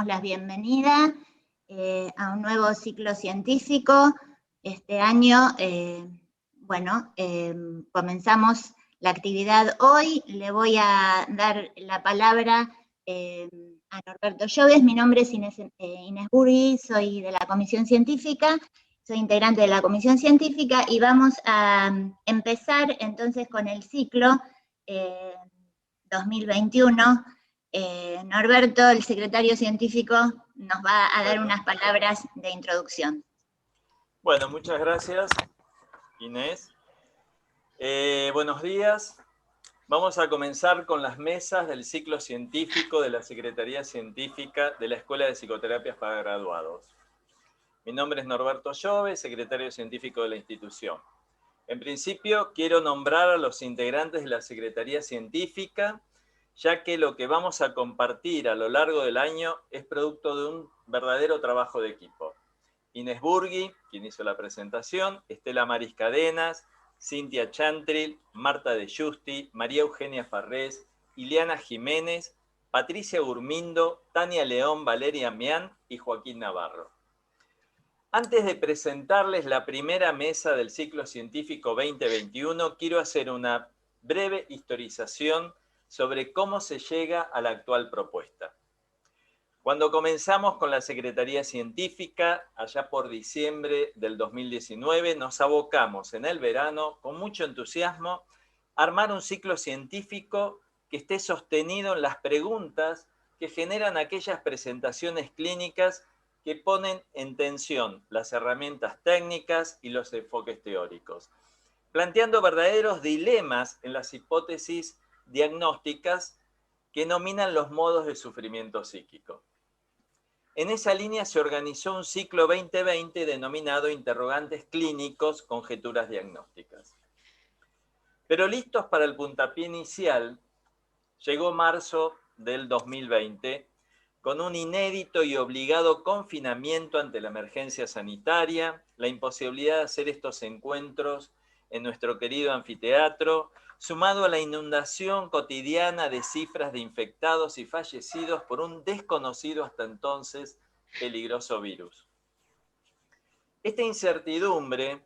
damos la bienvenida a un nuevo ciclo científico. Este año, comenzamos la actividad hoy. Le voy a dar la palabra a Norberto Lloves. Mi nombre es Inés Burgui, soy de la Comisión Científica, soy integrante de la Comisión Científica y vamos a empezar entonces con el ciclo 2021. Norberto, el secretario científico, nos va a dar unas palabras de introducción. Bueno, muchas gracias, Inés. Buenos días. Vamos a comenzar con las mesas del ciclo científico de la Secretaría Científica de la Escuela de Psicoterapias para Graduados. Mi nombre es Norberto Lloves, secretario científico de la institución. En principio, quiero nombrar a los integrantes de la Secretaría Científica, ya que lo que vamos a compartir a lo largo del año es producto de un verdadero trabajo de equipo. Inés Burgui, quien hizo la presentación, Estela Maris Cadenas, Cintia Chantril, Marta de Justi, María Eugenia Farrés, Ileana Jiménez, Patricia Gurmindo, Tania León, Valeria Mián y Joaquín Navarro. Antes de presentarles la primera mesa del ciclo científico 2021, quiero hacer una breve historización sobre cómo se llega a la actual propuesta. Cuando comenzamos con la Secretaría Científica, allá por diciembre del 2019, nos abocamos en el verano, con mucho entusiasmo, a armar un ciclo científico que esté sostenido en las preguntas que generan aquellas presentaciones clínicas que ponen en tensión las herramientas técnicas y los enfoques teóricos, planteando verdaderos dilemas en las hipótesis diagnósticas que nominan los modos de sufrimiento psíquico. En esa línea se organizó un ciclo 2020 denominado Interrogantes Clínicos, Conjeturas Diagnósticas. Pero listos para el puntapié inicial, llegó marzo del 2020, con un inédito y obligado confinamiento ante la emergencia sanitaria, la imposibilidad de hacer estos encuentros en nuestro querido anfiteatro, sumado a la inundación cotidiana de cifras de infectados y fallecidos por un desconocido hasta entonces peligroso virus. Esta incertidumbre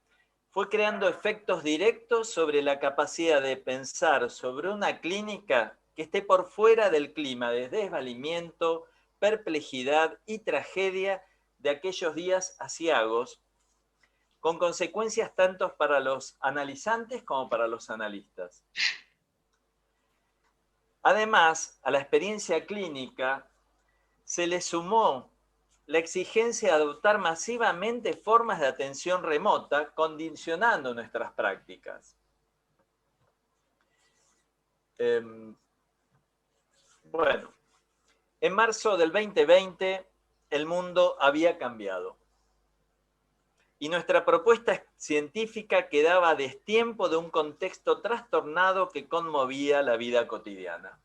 fue creando efectos directos sobre la capacidad de pensar sobre una clínica que esté por fuera del clima de desvalimiento, perplejidad y tragedia de aquellos días aciagos, con consecuencias tanto para los analizantes como para los analistas. Además, a la experiencia clínica se le sumó la exigencia de adoptar masivamente formas de atención remota, condicionando nuestras prácticas. Bueno, en marzo del 2020 el mundo había cambiado. Y nuestra propuesta científica quedaba a destiempo de un contexto trastornado que conmovía la vida cotidiana.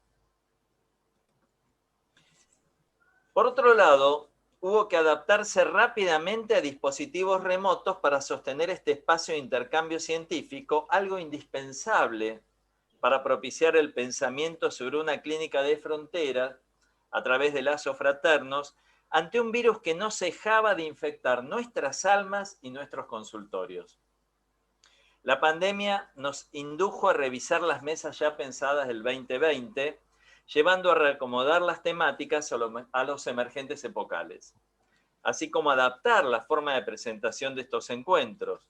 Por otro lado, hubo que adaptarse rápidamente a dispositivos remotos para sostener este espacio de intercambio científico, algo indispensable para propiciar el pensamiento sobre una clínica de frontera a través de lazos fraternos, ante un virus que no cejaba de infectar nuestras almas y nuestros consultorios. La pandemia nos indujo a revisar las mesas ya pensadas del 2020, llevando a reacomodar las temáticas a los emergentes epocales, así como adaptar la forma de presentación de estos encuentros.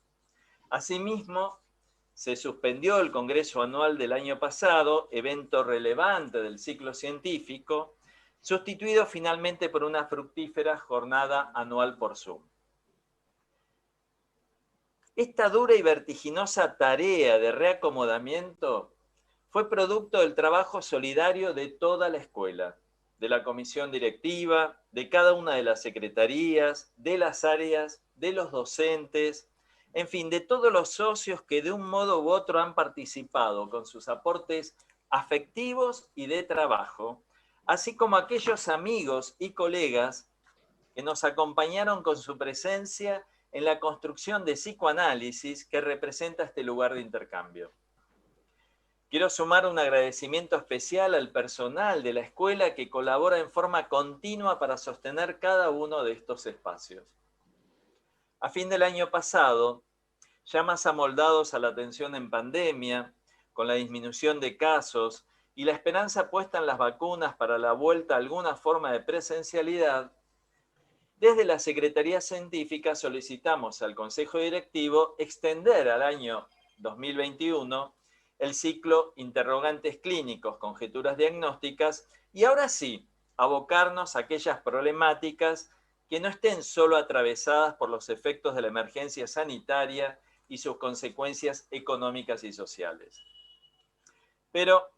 Asimismo, se suspendió el Congreso Anual del año pasado, evento relevante del ciclo científico, sustituido finalmente por una fructífera jornada anual por Zoom. Esta dura y vertiginosa tarea de reacomodamiento fue producto del trabajo solidario de toda la escuela, de la comisión directiva, de cada una de las secretarías, de las áreas, de los docentes, en fin, de todos los socios que de un modo u otro han participado con sus aportes afectivos y de trabajo, así como aquellos amigos y colegas que nos acompañaron con su presencia en la construcción de psicoanálisis que representa este lugar de intercambio. Quiero sumar un agradecimiento especial al personal de la escuela que colabora en forma continua para sostener cada uno de estos espacios. A fin del año pasado, ya más amoldados a la atención en pandemia, con la disminución de casos y la esperanza puesta en las vacunas para la vuelta a alguna forma de presencialidad, desde la Secretaría Científica solicitamos al Consejo Directivo extender al año 2021 el ciclo Interrogantes Clínicos, Conjeturas Diagnósticas, y ahora sí, abocarnos a aquellas problemáticas que no estén solo atravesadas por los efectos de la emergencia sanitaria y sus consecuencias económicas y sociales. Pero,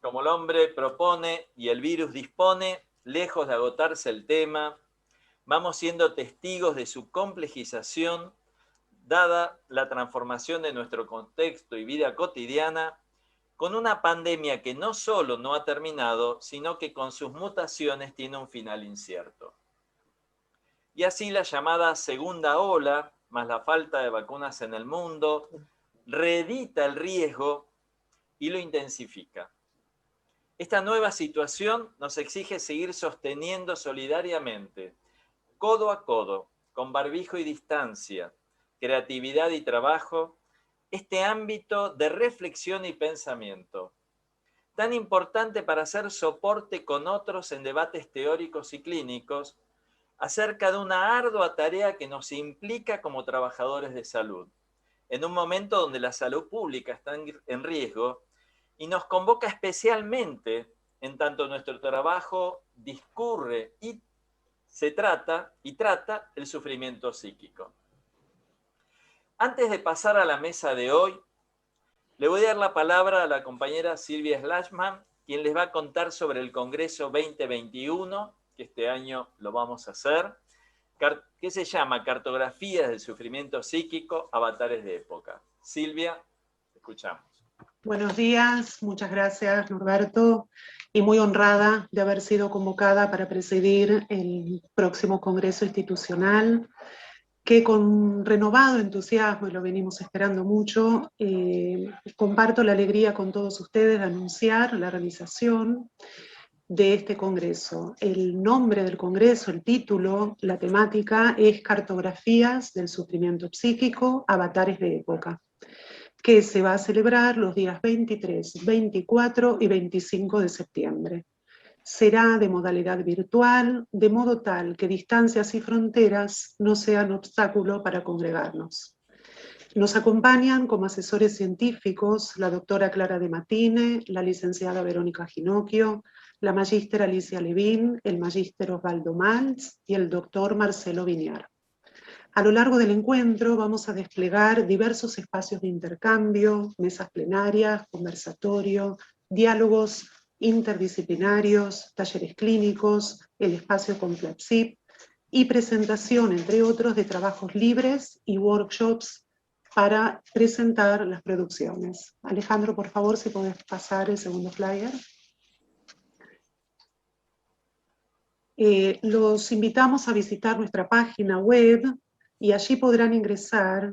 como el hombre propone y el virus dispone, lejos de agotarse el tema, vamos siendo testigos de su complejización, dada la transformación de nuestro contexto y vida cotidiana, con una pandemia que no solo no ha terminado, sino que con sus mutaciones tiene un final incierto. Y así la llamada segunda ola, más la falta de vacunas en el mundo, reedita el riesgo y lo intensifica. Esta nueva situación nos exige seguir sosteniendo solidariamente, codo a codo, con barbijo y distancia, creatividad y trabajo, este ámbito de reflexión y pensamiento, tan importante para hacer soporte con otros en debates teóricos y clínicos, acerca de una ardua tarea que nos implica como trabajadores de salud, en un momento donde la salud pública está en riesgo y nos convoca especialmente en tanto nuestro trabajo discurre y trata el sufrimiento psíquico. Antes de pasar a la mesa de hoy, le voy a dar la palabra a la compañera Silvia Slashman, quien les va a contar sobre el Congreso 2021, que este año lo vamos a hacer, que se llama Cartografías del Sufrimiento Psíquico, Avatares de Época. Silvia, escuchamos. Buenos días, muchas gracias Norberto, y muy honrada de haber sido convocada para presidir el próximo Congreso Institucional, que con renovado entusiasmo, y lo venimos esperando mucho, comparto la alegría con todos ustedes de anunciar la realización de este Congreso. El nombre del Congreso, el título, la temática es Cartografías del Sufrimiento Psíquico, Avatares de Época, que se va a celebrar los días 23, 24 y 25 de septiembre. Será de modalidad virtual, de modo tal que distancias y fronteras no sean obstáculo para congregarnos. Nos acompañan como asesores científicos la doctora Clara de Matine, la licenciada Verónica Ginocchio, la magíster Alicia Levín, el magíster Osvaldo Maltz y el doctor Marcelo Viñar. A lo largo del encuentro vamos a desplegar diversos espacios de intercambio, mesas plenarias, conversatorio, diálogos interdisciplinarios, talleres clínicos, el espacio con FLAPSIP y presentación, entre otros, de trabajos libres y workshops para presentar las producciones. Alejandro, por favor, si podés pasar el segundo flyer. Los invitamos a visitar nuestra página web y allí podrán ingresar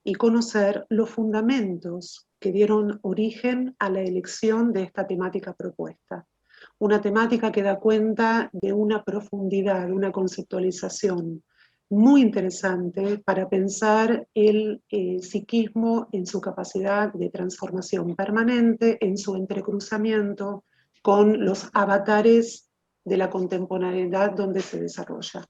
y conocer los fundamentos que dieron origen a la elección de esta temática propuesta. Una temática que da cuenta de una profundidad, de una conceptualización muy interesante para pensar el psiquismo en su capacidad de transformación permanente, en su entrecruzamiento con los avatares de la contemporaneidad donde se desarrolla.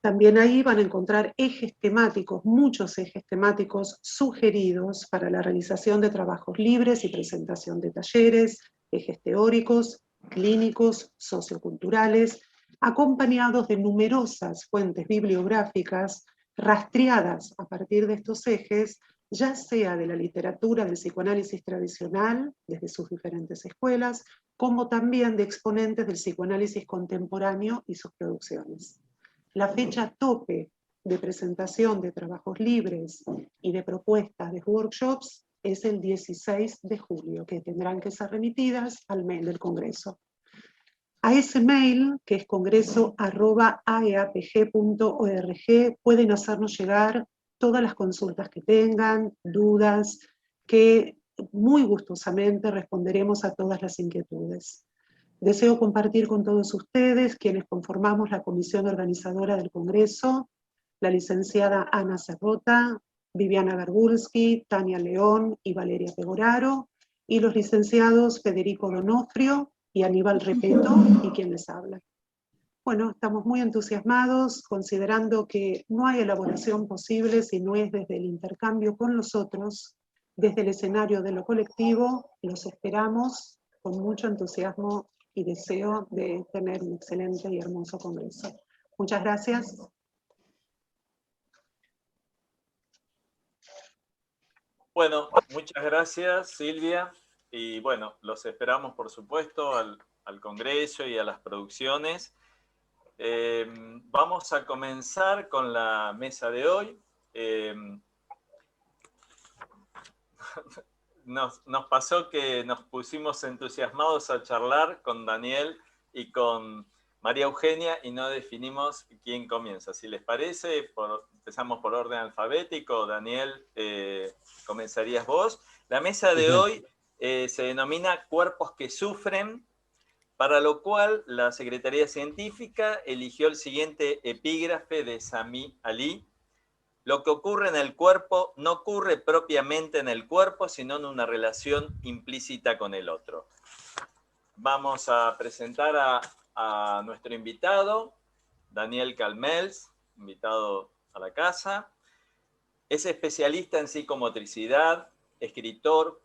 También ahí van a encontrar ejes temáticos, muchos ejes temáticos sugeridos para la realización de trabajos libres y presentación de talleres, ejes teóricos, clínicos, socioculturales, acompañados de numerosas fuentes bibliográficas rastreadas a partir de estos ejes, ya sea de la literatura del psicoanálisis tradicional, desde sus diferentes escuelas, como también de exponentes del psicoanálisis contemporáneo y sus producciones. La fecha tope de presentación de trabajos libres y de propuestas de workshops es el 16 de julio, que tendrán que ser remitidas al mail del Congreso. A ese mail, que es congreso@aeapg.org, pueden hacernos llegar todas las consultas que tengan, dudas, que muy gustosamente responderemos a todas las inquietudes. Deseo compartir con todos ustedes, quienes conformamos la comisión organizadora del Congreso, la licenciada Ana Cerrota, Viviana Garbulski, Tania León y Valeria Pegoraro, y los licenciados Federico Donofrio y Aníbal Repeto, y quien les habla. Bueno, estamos muy entusiasmados, considerando que no hay elaboración posible si no es desde el intercambio con los otros, desde el escenario de lo colectivo. Los esperamos con mucho entusiasmo y deseo de tener un excelente y hermoso congreso. Muchas gracias. Bueno, muchas gracias, Silvia. Y bueno, los esperamos, por supuesto, al Congreso y a las producciones. Vamos a comenzar con la mesa de hoy. Nos pasó que nos pusimos entusiasmados a charlar con Daniel y con María Eugenia y no definimos quién comienza. Si les parece, empezamos por orden alfabético. Daniel, comenzarías vos. La mesa de hoy se denomina Cuerpos que Sufren, para lo cual la Secretaría Científica eligió el siguiente epígrafe de Sami Ali: lo que ocurre en el cuerpo no ocurre propiamente en el cuerpo, sino en una relación implícita con el otro. Vamos a presentar a nuestro invitado, Daniel Calmels, invitado a la casa. Es especialista en psicomotricidad, escritor,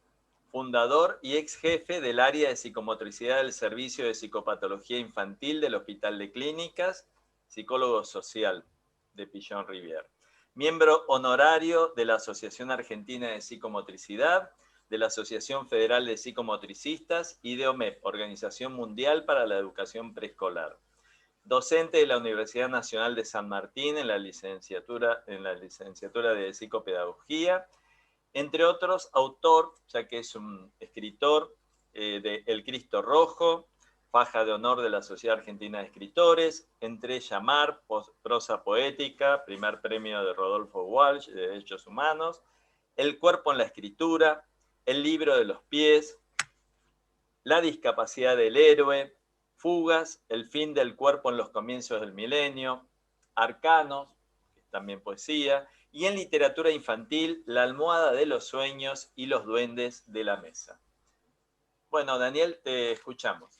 fundador y ex jefe del área de psicomotricidad del Servicio de Psicopatología Infantil del Hospital de Clínicas, psicólogo social de Pichon-Rivière. Miembro honorario de la Asociación Argentina de Psicomotricidad, de la Asociación Federal de Psicomotricistas y de OMEP, Organización Mundial para la Educación Preescolar. Docente de la Universidad Nacional de San Martín en la licenciatura de Psicopedagogía. Entre otros, autor, ya que es un escritor, de El Cristo Rojo, Faja de Honor de la Sociedad Argentina de Escritores, Entre Llamar, prosa poética, primer premio de Rodolfo Walsh de Derechos Humanos, El Cuerpo en la Escritura, El Libro de los Pies, La Discapacidad del Héroe, Fugas, El Fin del Cuerpo en los Comienzos del Milenio, Arcanos, que es también poesía, y en literatura infantil, La Almohada de los Sueños y Los Duendes de la Mesa. Bueno, Daniel, te escuchamos.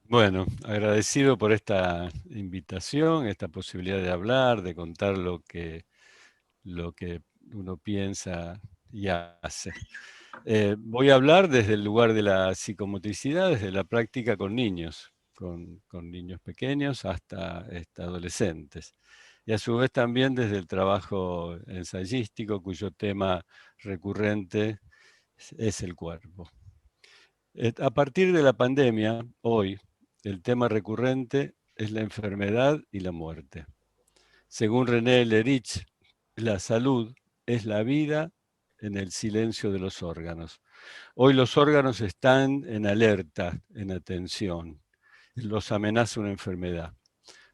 Bueno, agradecido por esta invitación, esta posibilidad de hablar, de contar lo que uno piensa y hace. Voy a hablar desde el lugar de la psicomotricidad, desde la práctica con niños, con niños pequeños hasta adolescentes. Y a su vez también desde el trabajo ensayístico, cuyo tema recurrente es el cuerpo. A partir de la pandemia, hoy, el tema recurrente es la enfermedad y la muerte. Según René Lerich, la salud es la vida en el silencio de los órganos. Hoy los órganos están en alerta, en atención. Los amenaza una enfermedad.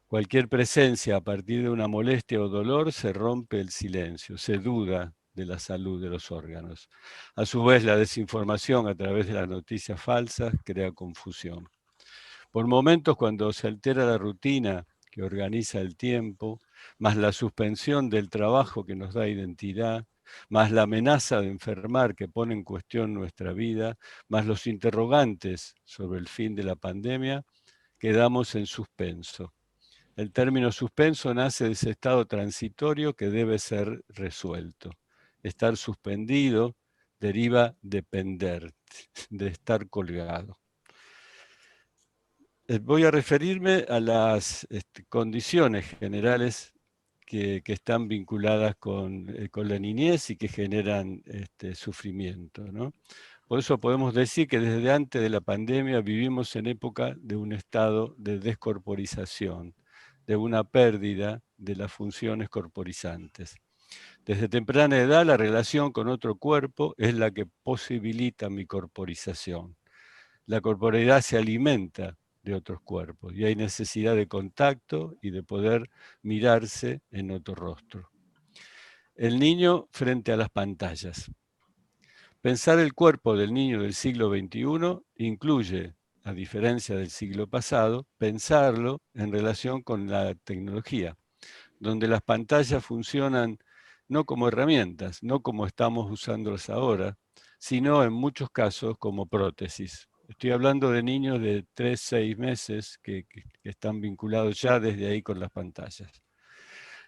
Cualquier presencia a partir de una molestia o dolor se rompe el silencio, se duda de la salud de los órganos. A su vez, la desinformación a través de las noticias falsas crea confusión. Por momentos, cuando se altera la rutina que organiza el tiempo, más la suspensión del trabajo que nos da identidad, más la amenaza de enfermar que pone en cuestión nuestra vida, más los interrogantes sobre el fin de la pandemia, quedamos en suspenso. El término suspenso nace de ese estado transitorio que debe ser resuelto. Estar suspendido deriva de pender, de estar colgado. Voy a referirme a las condiciones generales que están vinculadas con la niñez y que generan sufrimiento, ¿no? Por eso podemos decir que desde antes de la pandemia vivimos en época de un estado de descorporización, de una pérdida de las funciones corporizantes. Desde temprana edad la relación con otro cuerpo es la que posibilita mi corporización. La corporeidad se alimenta de otros cuerpos y hay necesidad de contacto y de poder mirarse en otro rostro. El niño frente a las pantallas. Pensar el cuerpo del niño del siglo XXI incluye, a diferencia del siglo pasado, pensarlo en relación con la tecnología, donde las pantallas funcionan no como herramientas, no como estamos usándolas ahora, sino en muchos casos como prótesis. Estoy hablando de niños de 3, 6 meses que están vinculados ya desde ahí con las pantallas.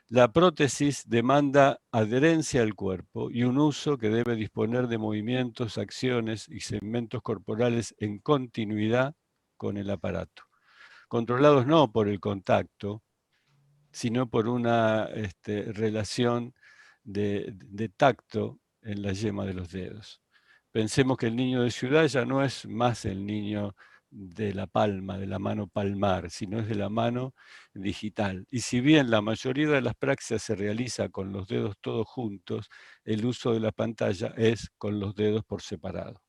La prótesis demanda adherencia al cuerpo y un uso que debe disponer de movimientos, acciones y segmentos corporales en continuidad con el aparato, controlados no por el contacto, sino por una relación de tacto en la yema de los dedos. Pensemos que el niño de ciudad ya no es más el niño de la palma, de la mano palmar, sino es de la mano digital. Y si bien la mayoría de las praxias se realiza con los dedos todos juntos, el uso de la pantalla es con los dedos por separado.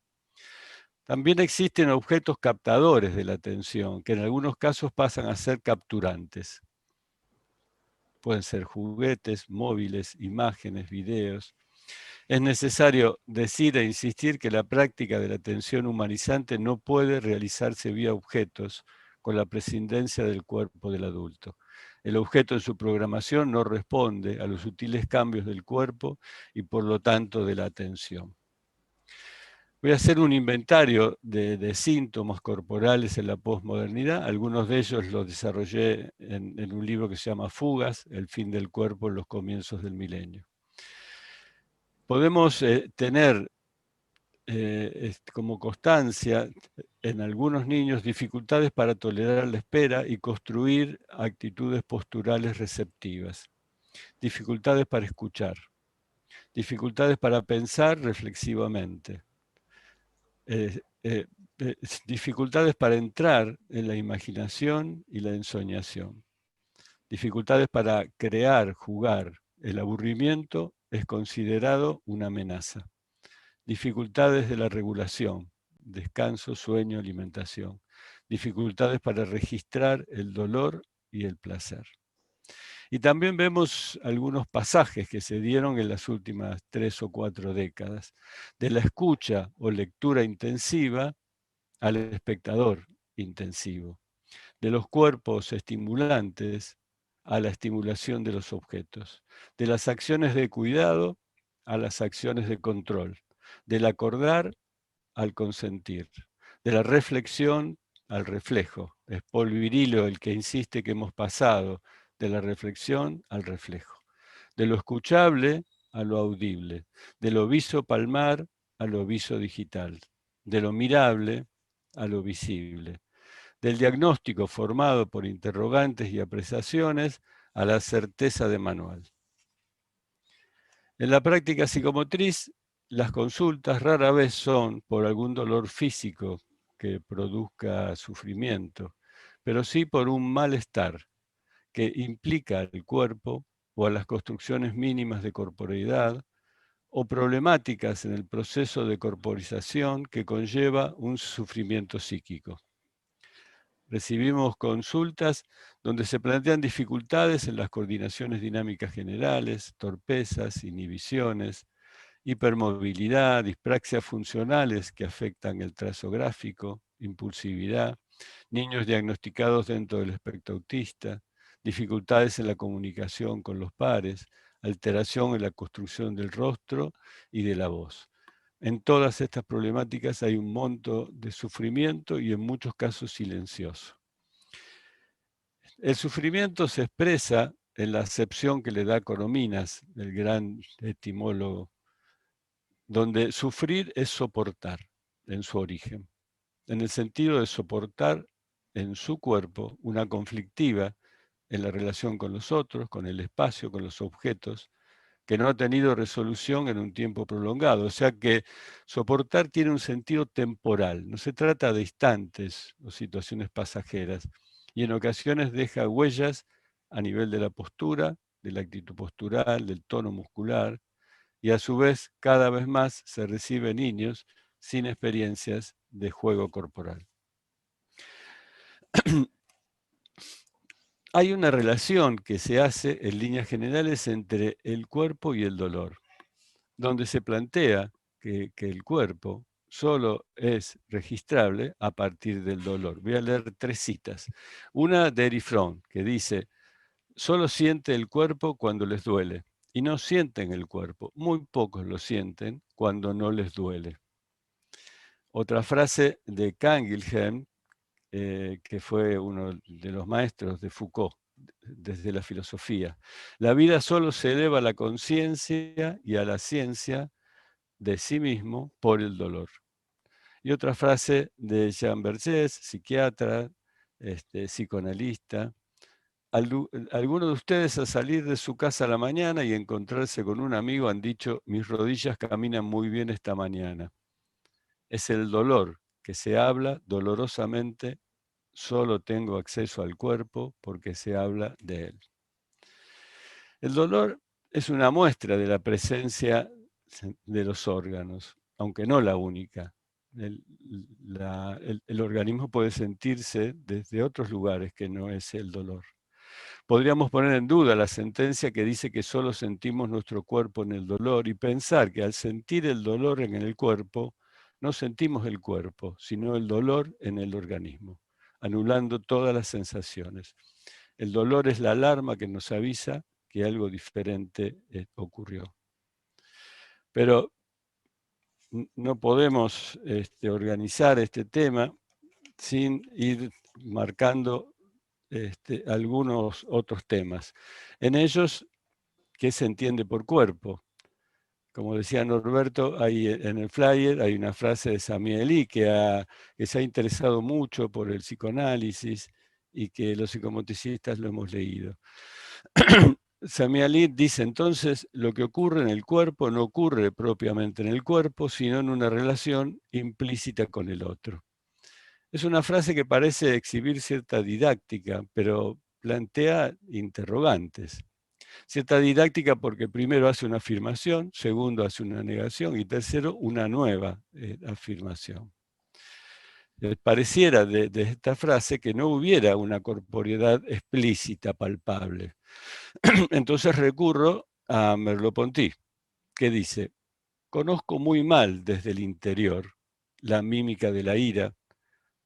También existen objetos captadores de la atención, que en algunos casos pasan a ser capturantes. Pueden ser juguetes, móviles, imágenes, videos. Es necesario decir e insistir que la práctica de la atención humanizante no puede realizarse vía objetos con la prescindencia del cuerpo del adulto. El objeto en su programación no responde a los sutiles cambios del cuerpo y por lo tanto de la atención. Voy a hacer un inventario de síntomas corporales en la posmodernidad. Algunos de ellos los desarrollé en un libro que se llama Fugas, el fin del cuerpo en los comienzos del milenio. Podemos tener como constancia en algunos niños dificultades para tolerar la espera y construir actitudes posturales receptivas, dificultades para escuchar, dificultades para pensar reflexivamente, dificultades para entrar en la imaginación y la ensoñación, dificultades para crear, jugar. El aburrimiento es considerado una amenaza. Dificultades de la regulación, descanso, sueño, alimentación. Dificultades para registrar el dolor y el placer. Y también vemos algunos pasajes que se dieron en las últimas 3 o 4 décadas, de la escucha o lectura intensiva al espectador intensivo, de los cuerpos estimulantes a la estimulación de los objetos, de las acciones de cuidado a las acciones de control, del acordar al consentir, de la reflexión al reflejo. Es Paul Virilio el que insiste que hemos pasado de la reflexión al reflejo, de lo escuchable a lo audible, de lo viso palmar a lo viso digital, de lo mirable a lo visible, del diagnóstico formado por interrogantes y apreciaciones a la certeza de manual. En la práctica psicomotriz, las consultas rara vez son por algún dolor físico que produzca sufrimiento, pero sí por un malestar que implica al cuerpo o a las construcciones mínimas de corporeidad, o problemáticas en el proceso de corporización que conlleva un sufrimiento psíquico. Recibimos consultas donde se plantean dificultades en las coordinaciones dinámicas generales, torpezas, inhibiciones, hipermovilidad, dispraxias funcionales que afectan el trazo gráfico, impulsividad, niños diagnosticados dentro del espectro autista, dificultades en la comunicación con los pares, alteración en la construcción del rostro y de la voz. En todas estas problemáticas hay un monto de sufrimiento y en muchos casos silencioso. El sufrimiento se expresa en la acepción que le da Coromines, el gran etimólogo, donde sufrir es soportar en su origen, en el sentido de soportar en su cuerpo una conflictiva en la relación con los otros, con el espacio, con los objetos, que no ha tenido resolución en un tiempo prolongado. O sea que soportar tiene un sentido temporal, no se trata de instantes o situaciones pasajeras, y en ocasiones deja huellas a nivel de la postura, de la actitud postural, del tono muscular, y a su vez cada vez más se reciben niños sin experiencias de juego corporal. Hay una relación que se hace en líneas generales entre el cuerpo y el dolor, donde se plantea que el cuerpo solo es registrable a partir del dolor. Voy a leer 3 citas. Una de Erich Fromm, que dice, solo siente el cuerpo cuando les duele, y no sienten el cuerpo. Muy pocos lo sienten cuando no les duele. Otra frase de Canguilhem, que fue uno de los maestros de Foucault, desde la filosofía. La vida solo se eleva a la conciencia y a la ciencia de sí mismo por el dolor. Y otra frase de Jean Vergès, psiquiatra, psicoanalista. Algunos de ustedes al salir de su casa a la mañana y encontrarse con un amigo han dicho, mis rodillas caminan muy bien esta mañana. Es el dolor que se habla dolorosamente, solo tengo acceso al cuerpo porque se habla de él. El dolor es una muestra de la presencia de los órganos, aunque no la única. El organismo puede sentirse desde otros lugares que no es el dolor. Podríamos poner en duda la sentencia que dice que solo sentimos nuestro cuerpo en el dolor y pensar que al sentir el dolor en el cuerpo, no sentimos el cuerpo, sino el dolor en el organismo, anulando todas las sensaciones. El dolor es la alarma que nos avisa que algo diferente ocurrió. Pero no podemos organizar este tema sin ir marcando algunos otros temas. En ellos, ¿qué se entiende por cuerpo? Como decía Norberto, en el flyer hay una frase de Sami Elie que se ha interesado mucho por el psicoanálisis y que los psicomotricistas lo hemos leído. Sami Elie dice entonces, lo que ocurre en el cuerpo no ocurre propiamente en el cuerpo, sino en una relación implícita con el otro. Es una frase que parece exhibir cierta didáctica, pero plantea interrogantes. Cierta didáctica porque primero hace una afirmación, segundo hace una negación y tercero una nueva afirmación. Pareciera de esta frase que no hubiera una corporeidad explícita, palpable. Entonces recurro a Merleau-Ponty, que dice, conozco muy mal desde el interior la mímica de la ira.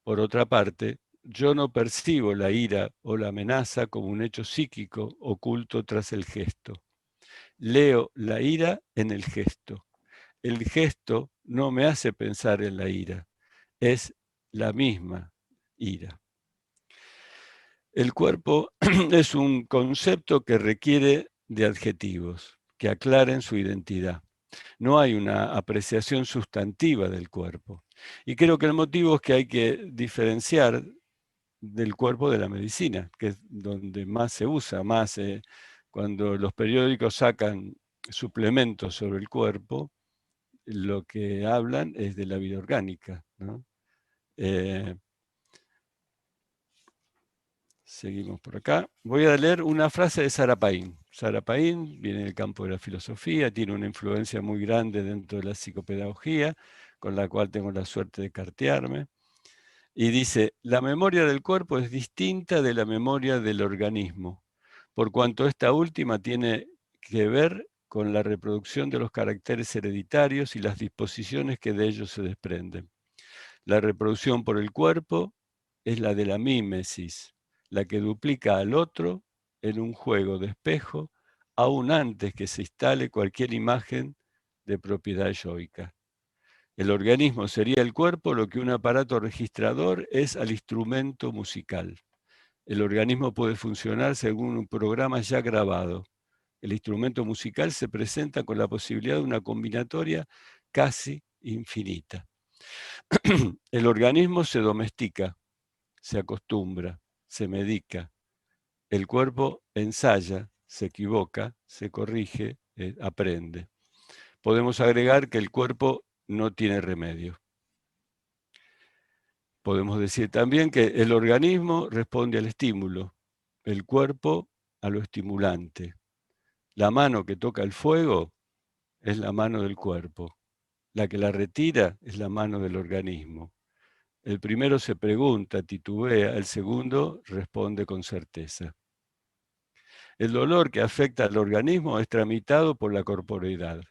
Por otra parte, yo no percibo la ira o la amenaza como un hecho psíquico oculto tras el gesto. Leo la ira en el gesto. El gesto no me hace pensar en la ira, es la misma ira. El cuerpo es un concepto que requiere de adjetivos, que aclaren su identidad. No hay una apreciación sustantiva del cuerpo. Y creo que el motivo es que hay que diferenciar del cuerpo de la medicina, que es donde más se usa, cuando los periódicos sacan suplementos sobre el cuerpo, lo que hablan es de la vida orgánica, ¿no? Seguimos por acá. Voy a leer una frase de Sarah Pain. Sarah Pain viene del campo de la filosofía, tiene una influencia muy grande dentro de la psicopedagogía, con la cual tengo la suerte de cartearme. Y dice, la memoria del cuerpo es distinta de la memoria del organismo, por cuanto esta última tiene que ver con la reproducción de los caracteres hereditarios y las disposiciones que de ellos se desprenden. La reproducción por el cuerpo es la de la mímesis, la que duplica al otro en un juego de espejo, aún antes que se instale cualquier imagen de propiedad yoica. El organismo sería el cuerpo lo que un aparato registrador es al instrumento musical. El organismo puede funcionar según un programa ya grabado. El instrumento musical se presenta con la posibilidad de una combinatoria casi infinita. El organismo se domestica, se acostumbra, se medica. El cuerpo ensaya, se equivoca, se corrige, aprende. Podemos agregar que el cuerpo no tiene remedio. Podemos decir también que el organismo responde al estímulo, el cuerpo a lo estimulante. La mano que toca el fuego es la mano del cuerpo. La que la retira es la mano del organismo. El primero se pregunta, titubea, el segundo responde con certeza. El dolor que afecta al organismo es tramitado por la corporeidad.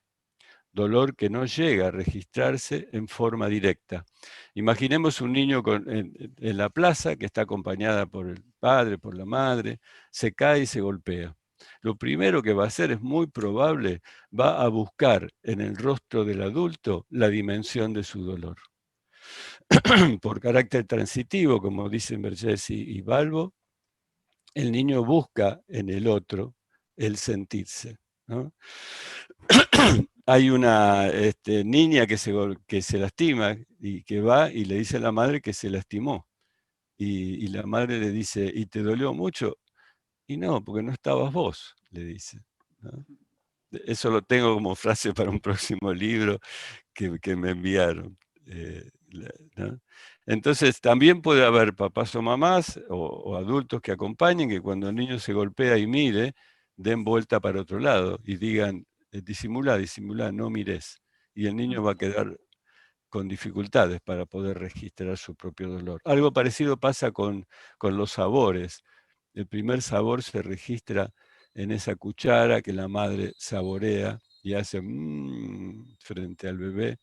dolor que no llega a registrarse en forma directa. Imaginemos un niño en la plaza que está acompañada por el padre, por la madre, se cae y se golpea. Lo primero que va a hacer es muy probable, va a buscar en el rostro del adulto la dimensión de su dolor. Por carácter transitivo, como dicen Vergés y Balbo, el niño busca en el otro el sentirse, ¿no? Hay una niña que se lastima y que va y le dice a la madre que se lastimó. Y la madre le dice, ¿y te dolió mucho? Y no, porque no estabas vos, le dice, ¿no? Eso lo tengo como frase para un próximo libro que me enviaron. ¿No? Entonces, también puede haber papás o mamás o adultos que acompañen, que cuando el niño se golpea y mire, den vuelta para otro lado y digan, disimula, disimula, no mires. Y el niño va a quedar con dificultades para poder registrar su propio dolor. Algo parecido pasa con los sabores. El primer sabor se registra en esa cuchara que la madre saborea y hace frente al bebé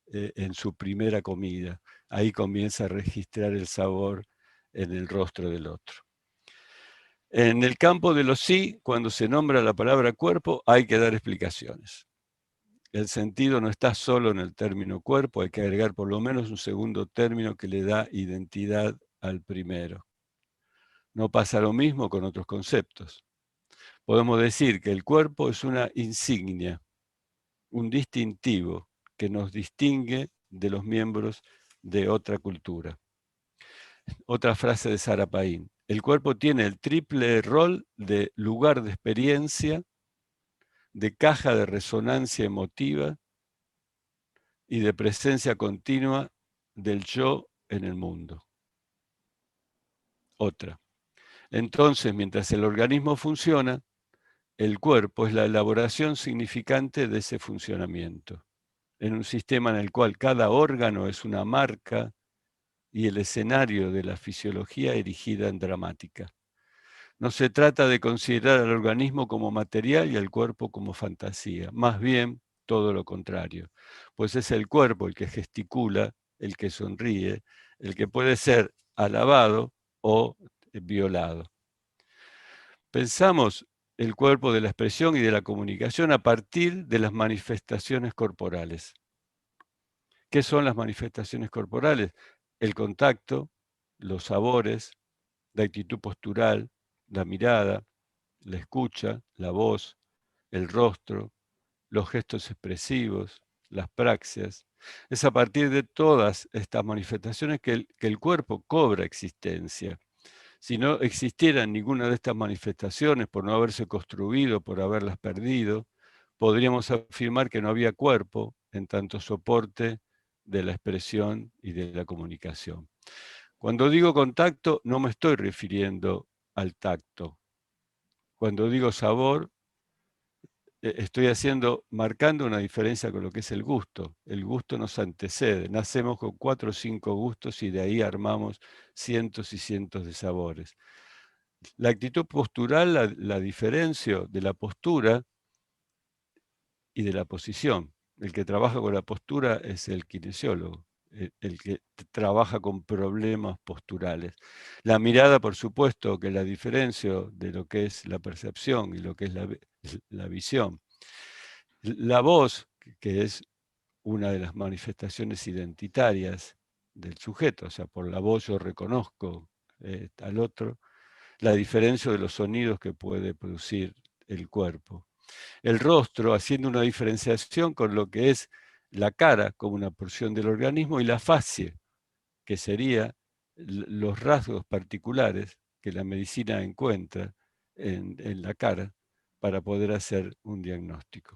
en su primera comida. Ahí comienza a registrar el sabor en el rostro del otro. En el campo de los sí, cuando se nombra la palabra cuerpo, hay que dar explicaciones. El sentido no está solo en el término cuerpo, hay que agregar por lo menos un segundo término que le da identidad al primero. No pasa lo mismo con otros conceptos. Podemos decir que el cuerpo es una insignia, un distintivo que nos distingue de los miembros de otra cultura. Otra frase de Sara Paín. El cuerpo tiene el triple rol de lugar de experiencia, de caja de resonancia emotiva y de presencia continua del yo en el mundo. Otra. Entonces, mientras el organismo funciona, el cuerpo es la elaboración significante de ese funcionamiento, en un sistema en el cual cada órgano es una marca y el escenario de la fisiología erigida en dramática. No se trata de considerar al organismo como material y al cuerpo como fantasía, más bien todo lo contrario, pues es el cuerpo el que gesticula, el que sonríe, el que puede ser alabado o violado. Pensamos el cuerpo de la expresión y de la comunicación a partir de las manifestaciones corporales. ¿Qué son las manifestaciones corporales? El contacto, los sabores, la actitud postural, la mirada, la escucha, la voz, el rostro, los gestos expresivos, las praxias. Es a partir de todas estas manifestaciones que el cuerpo cobra existencia. Si no existieran ninguna de estas manifestaciones, por no haberse construido, por haberlas perdido, podríamos afirmar que no había cuerpo en tanto soporte de la expresión y de la comunicación. Cuando digo contacto, no me estoy refiriendo al tacto. Cuando digo sabor, estoy marcando una diferencia con lo que es el gusto. El gusto nos antecede. Nacemos con 4 o 5 gustos y de ahí armamos cientos y cientos de sabores. La actitud postural la diferencio de la postura y de la posición. El que trabaja con la postura es el kinesiólogo, el que trabaja con problemas posturales. La mirada, por supuesto, que la diferencio de lo que es la percepción y lo que es la visión. La voz, que es una de las manifestaciones identitarias del sujeto, o sea, por la voz yo reconozco al otro, la diferencia de los sonidos que puede producir el cuerpo. El rostro, haciendo una diferenciación con lo que es la cara como una porción del organismo y la facie, que sería los rasgos particulares que la medicina encuentra en la cara para poder hacer un diagnóstico.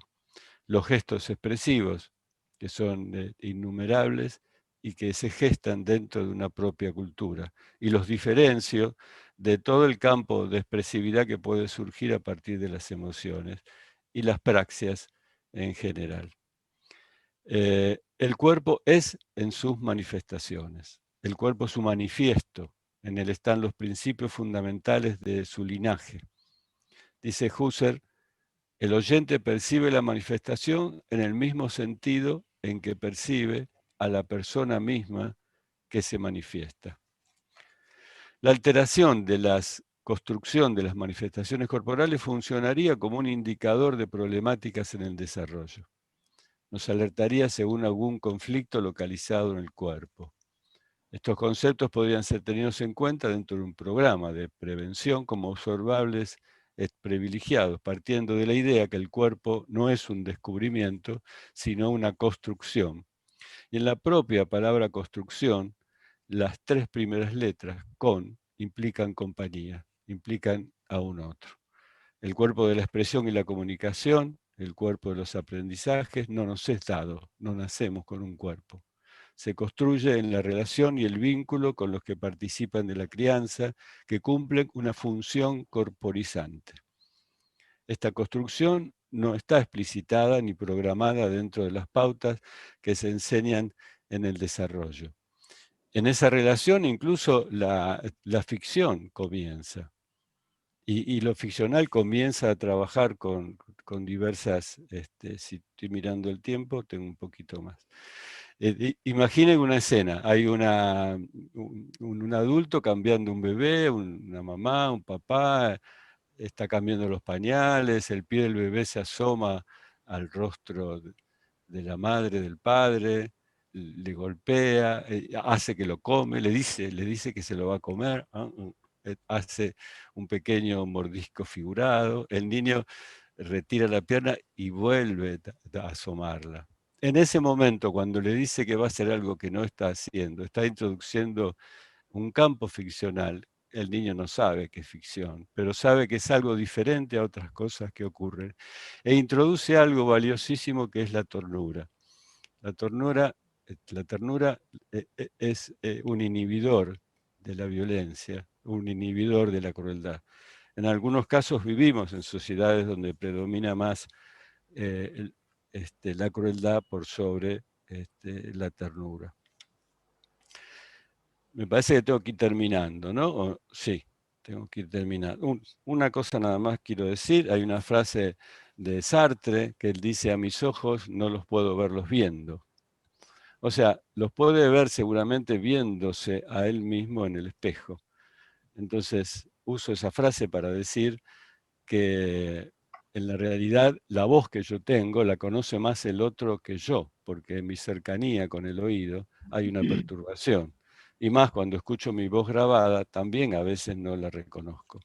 Los gestos expresivos, que son innumerables y que se gestan dentro de una propia cultura. Y los diferencio de todo el campo de expresividad que puede surgir a partir de las emociones y las praxias en general. El cuerpo es en sus manifestaciones. El cuerpo es su manifiesto. En él están los principios fundamentales de su linaje. Dice Husserl, El oyente percibe la manifestación en el mismo sentido en que percibe a la persona misma que se manifiesta. La alteración de la construcción de las manifestaciones corporales funcionaría como un indicador de problemáticas en el desarrollo. Nos alertaría según algún conflicto localizado en el cuerpo. Estos conceptos podrían ser tenidos en cuenta dentro de un programa de prevención como observables privilegiados, partiendo de la idea que el cuerpo no es un descubrimiento, sino una construcción. Y en la propia palabra construcción, las 3 primeras letras, con, implican compañía, implican a un otro. El cuerpo de la expresión y la comunicación, el cuerpo de los aprendizajes, no nos es dado, no nacemos con un cuerpo. Se construye en la relación y el vínculo con los que participan de la crianza, que cumplen una función corporizante. Esta construcción no está explicitada ni programada dentro de las pautas que se enseñan en el desarrollo. En esa relación incluso la ficción comienza. Y lo ficcional comienza a trabajar con diversas, si estoy mirando el tiempo, tengo un poquito más. Imaginen una escena, hay un adulto cambiando un bebé, una mamá, un papá, está cambiando los pañales, el pie del bebé se asoma al rostro de la madre, del padre, le golpea, hace que lo come, le dice que se lo va a comer, hace un pequeño mordisco figurado, el niño retira la pierna y vuelve a asomarla. En ese momento, cuando le dice que va a hacer algo que no está haciendo, está introduciendo un campo ficcional, el niño no sabe que es ficción, pero sabe que es algo diferente a otras cosas que ocurren, e introduce algo valiosísimo que es la ternura. La ternura es un inhibidor de la violencia, un inhibidor de la crueldad. En algunos casos vivimos en sociedades donde predomina más la crueldad por sobre la ternura. Me parece que tengo que ir terminando, ¿no? Sí, tengo que ir terminando. Una cosa nada más quiero decir, hay una frase de Sartre que él dice: a mis ojos no los puedo verlos viendo. O sea, los puede ver seguramente viéndose a él mismo en el espejo. Entonces, uso esa frase para decir que en la realidad la voz que yo tengo la conoce más el otro que yo, porque en mi cercanía con el oído hay una perturbación. Y más cuando escucho mi voz grabada, también a veces no la reconozco.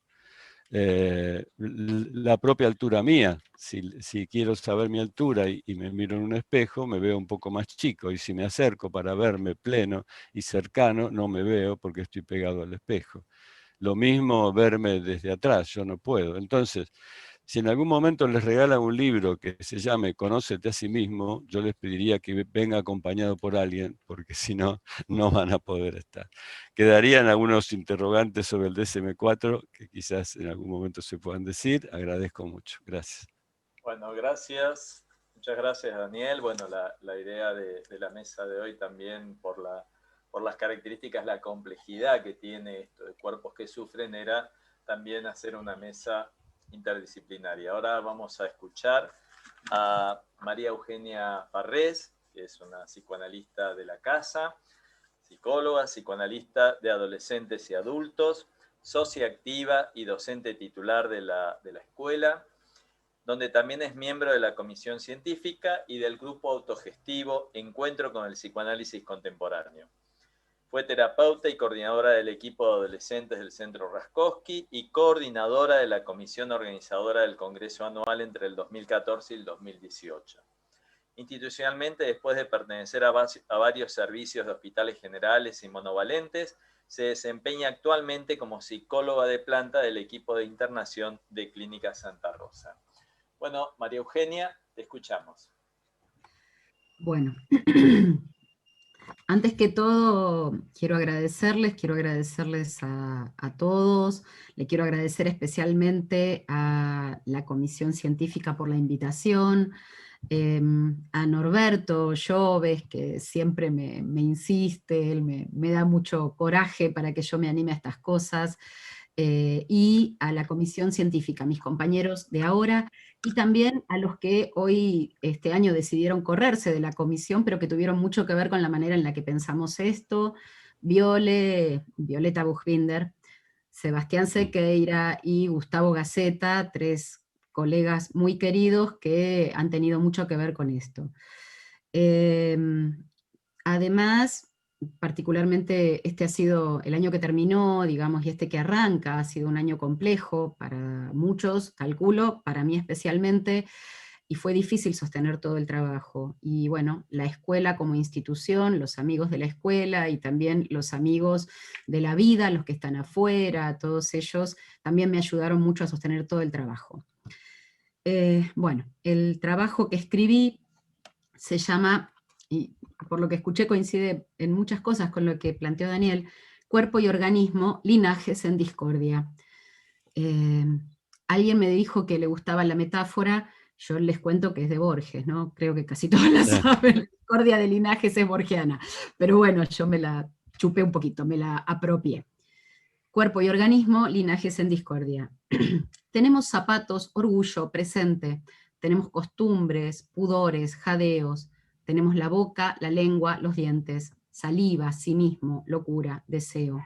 La propia altura mía, si quiero saber mi altura y me miro en un espejo, me veo un poco más chico, y si me acerco para verme pleno y cercano, no me veo porque estoy pegado al espejo. Lo mismo verme desde atrás, yo no puedo. Entonces, si en algún momento les regalan un libro que se llame Conócete a sí mismo, yo les pediría que venga acompañado por alguien, porque si no, no van a poder estar. Quedarían algunos interrogantes sobre el DSM-4 que quizás en algún momento se puedan decir. Agradezco mucho. Gracias. Bueno, gracias. Muchas gracias, Daniel. Bueno, la idea de la mesa de hoy también por las características, la complejidad que tiene esto de cuerpos que sufren, era también hacer una mesa interdisciplinaria. Ahora vamos a escuchar a María Eugenia Farrés, que es una psicoanalista de la casa, psicóloga, psicoanalista de adolescentes y adultos, socia activa y docente titular de la escuela, donde también es miembro de la comisión científica y del grupo autogestivo Encuentro con el Psicoanálisis Contemporáneo. Fue terapeuta y coordinadora del equipo de adolescentes del Centro Raskowski y coordinadora de la comisión organizadora del Congreso Anual entre el 2014 y el 2018. Institucionalmente, después de pertenecer a varios servicios de hospitales generales y monovalentes, se desempeña actualmente como psicóloga de planta del equipo de internación de Clínica Santa Rosa. Bueno, María Eugenia, te escuchamos. Bueno, antes que todo, quiero agradecerles a todos. Le quiero agradecer especialmente a la Comisión Científica por la invitación, a Norberto Lloves, que siempre me insiste, él me da mucho coraje para que yo me anime a estas cosas. y a la comisión científica, mis compañeros de ahora, y también a los que hoy, este año, decidieron correrse de la comisión, pero que tuvieron mucho que ver con la manera en la que pensamos esto: Violeta Buchbinder, Sebastián Sequeira y Gustavo Gaceta, 3 colegas muy queridos que han tenido mucho que ver con esto. Además, particularmente este ha sido el año que terminó, digamos, y este que arranca, ha sido un año complejo para muchos, calculo, para mí especialmente, y fue difícil sostener todo el trabajo. Y bueno, la escuela como institución, los amigos de la escuela y también los amigos de la vida, los que están afuera, todos ellos también me ayudaron mucho a sostener todo el trabajo. Bueno, el trabajo que escribí se llama, y por lo que escuché coincide en muchas cosas con lo que planteó Daniel, Cuerpo y organismo, linajes en discordia. Alguien me dijo que le gustaba la metáfora, yo les cuento que es de Borges, ¿no? Creo que casi todos la saben, la discordia de linajes es borgiana, pero bueno, yo me la chupé un poquito, me la apropié. Cuerpo y organismo, linajes en discordia. Tenemos zapatos, orgullo, presente, tenemos costumbres, pudores, jadeos, tenemos la boca, la lengua, los dientes, saliva, cinismo, locura, deseo.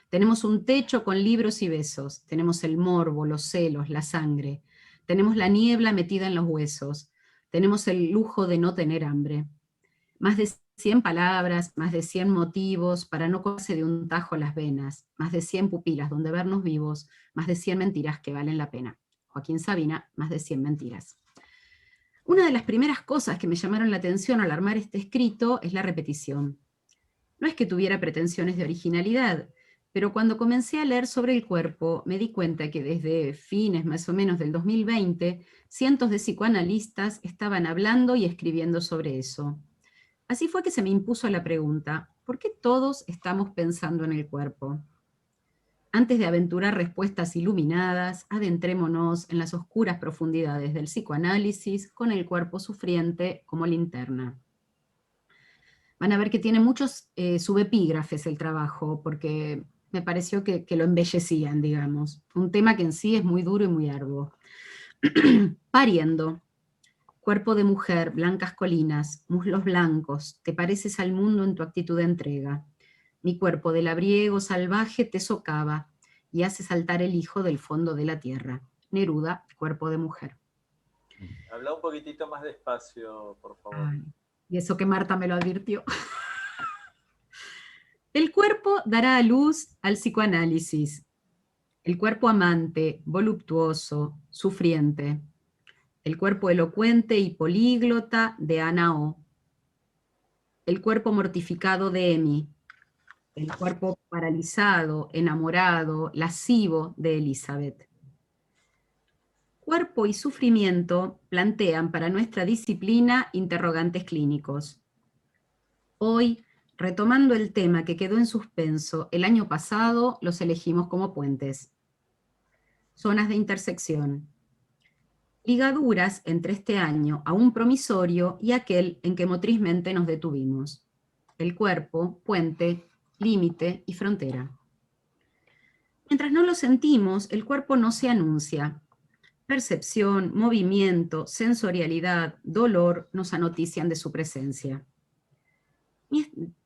Tenemos un techo con libros y besos, tenemos el morbo, los celos, la sangre, tenemos la niebla metida en los huesos, tenemos el lujo de no tener hambre. Más de 100 palabras, más de 100 motivos para no cortarse de un tajo las venas, más de 100 pupilas donde vernos vivos, más de 100 mentiras que valen la pena. Joaquín Sabina, más de 100 mentiras. Una de las primeras cosas que me llamaron la atención al armar este escrito es la repetición. No es que tuviera pretensiones de originalidad, pero cuando comencé a leer sobre el cuerpo, me di cuenta que desde fines más o menos del 2020, cientos de psicoanalistas estaban hablando y escribiendo sobre eso. Así fue que se me impuso la pregunta, ¿por qué todos estamos pensando en el cuerpo? Antes de aventurar respuestas iluminadas, adentrémonos en las oscuras profundidades del psicoanálisis con el cuerpo sufriente como linterna. Van a ver que tiene muchos subepígrafes el trabajo, porque me pareció que lo embellecían, digamos. Un tema que en sí es muy duro y muy arduo. Pariendo. Cuerpo de mujer, blancas colinas, muslos blancos, te pareces al mundo en tu actitud de entrega. Mi cuerpo de labriego salvaje te socava y hace saltar el hijo del fondo de la tierra. Neruda, Cuerpo de mujer. Habla un poquitito más despacio, por favor. Ay, y eso que Marta me lo advirtió. El cuerpo dará a luz al psicoanálisis. El cuerpo amante, voluptuoso, sufriente. El cuerpo elocuente y políglota de Ana O. El cuerpo mortificado de Emi. El cuerpo paralizado, enamorado, lascivo de Elizabeth. Cuerpo y sufrimiento plantean para nuestra disciplina interrogantes clínicos. Hoy, retomando el tema que quedó en suspenso el año pasado, los elegimos como puentes. Zonas de intersección. Ligaduras entre este año aún promisorio y aquel en que motrizmente nos detuvimos. El cuerpo, puente, límite y frontera. Mientras no lo sentimos, el cuerpo no se anuncia. Percepción, movimiento, sensorialidad, dolor nos anotician de su presencia.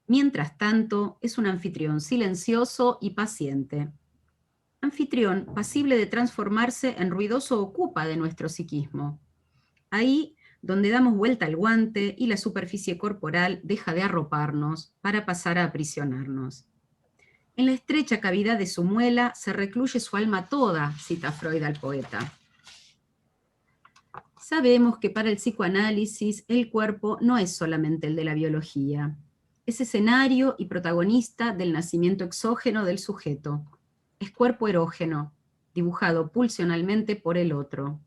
Mientras tanto, es un anfitrión silencioso y paciente. Anfitrión pasible de transformarse en ruidoso ocupa de nuestro psiquismo. Ahí donde damos vuelta al guante y la superficie corporal deja de arroparnos para pasar a aprisionarnos. En la estrecha cavidad de su muela se recluye su alma toda, cita Freud al poeta. Sabemos que para el psicoanálisis el cuerpo no es solamente el de la biología. Es escenario y protagonista del nacimiento exógeno del sujeto. Es cuerpo erógeno, dibujado pulsionalmente por el otro.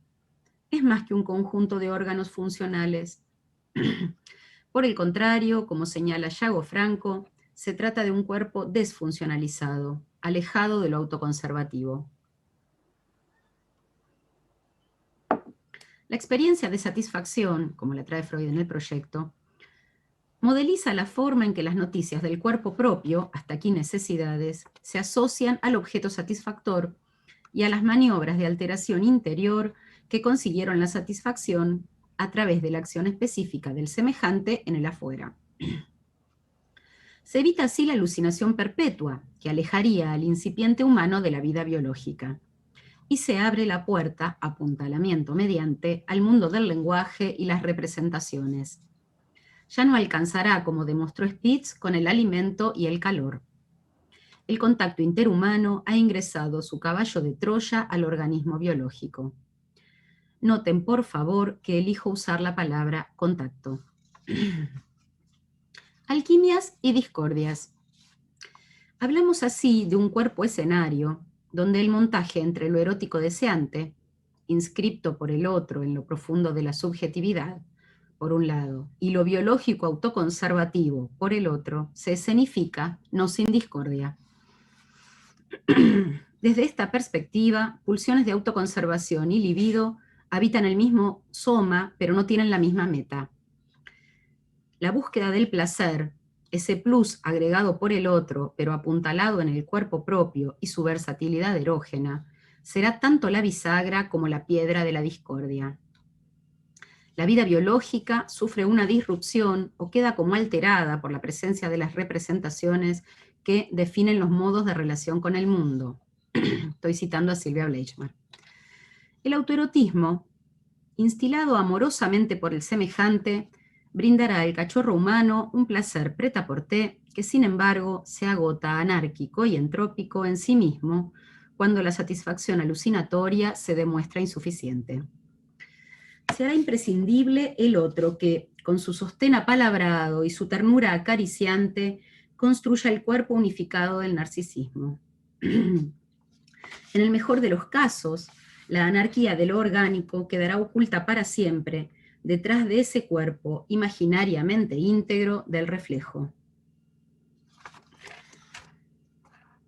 Es más que un conjunto de órganos funcionales. Por el contrario, como señala Yago Franco, se trata de un cuerpo desfuncionalizado, alejado de lo autoconservativo. La experiencia de satisfacción, como la trae Freud en el proyecto, modeliza la forma en que las noticias del cuerpo propio, hasta aquí necesidades, se asocian al objeto satisfactor y a las maniobras de alteración interior que consiguieron la satisfacción a través de la acción específica del semejante en el afuera. Se evita así la alucinación perpetua, que alejaría al incipiente humano de la vida biológica, y se abre la puerta, apuntalamiento mediante, al mundo del lenguaje y las representaciones. Ya no alcanzará, como demostró Spitz, con el alimento y el calor. El contacto interhumano ha ingresado su caballo de Troya al organismo biológico. Noten, por favor, que elijo usar la palabra contacto. Alquimias y discordias. Hablamos así de un cuerpo escenario, donde el montaje entre lo erótico deseante, inscripto por el otro en lo profundo de la subjetividad, por un lado, y lo biológico autoconservativo, por el otro, se escenifica, no sin discordia. Desde esta perspectiva, pulsiones de autoconservación y libido habitan el mismo soma, pero no tienen la misma meta. La búsqueda del placer, ese plus agregado por el otro, pero apuntalado en el cuerpo propio y su versatilidad erógena, será tanto la bisagra como la piedra de la discordia. La vida biológica sufre una disrupción o queda como alterada por la presencia de las representaciones que definen los modos de relación con el mundo. Estoy citando a Silvia Bleichmar. El autoerotismo, instilado amorosamente por el semejante, brindará al cachorro humano un placer prêt-à-porter que, sin embargo, se agota anárquico y entrópico en sí mismo cuando la satisfacción alucinatoria se demuestra insuficiente. Se hará imprescindible el otro que, con su sostén apalabrado y su ternura acariciante, construya el cuerpo unificado del narcisismo. En el mejor de los casos, la anarquía de lo orgánico quedará oculta para siempre detrás de ese cuerpo imaginariamente íntegro del reflejo.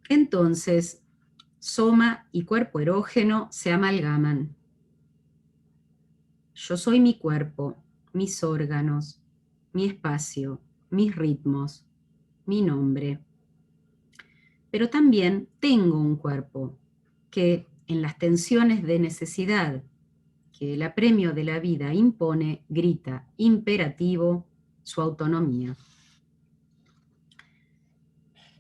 Entonces, soma y cuerpo erógeno se amalgaman. Yo soy mi cuerpo, mis órganos, mi espacio, mis ritmos, mi nombre. Pero también tengo un cuerpo que, en las tensiones de necesidad que el apremio de la vida impone, grita imperativo su autonomía.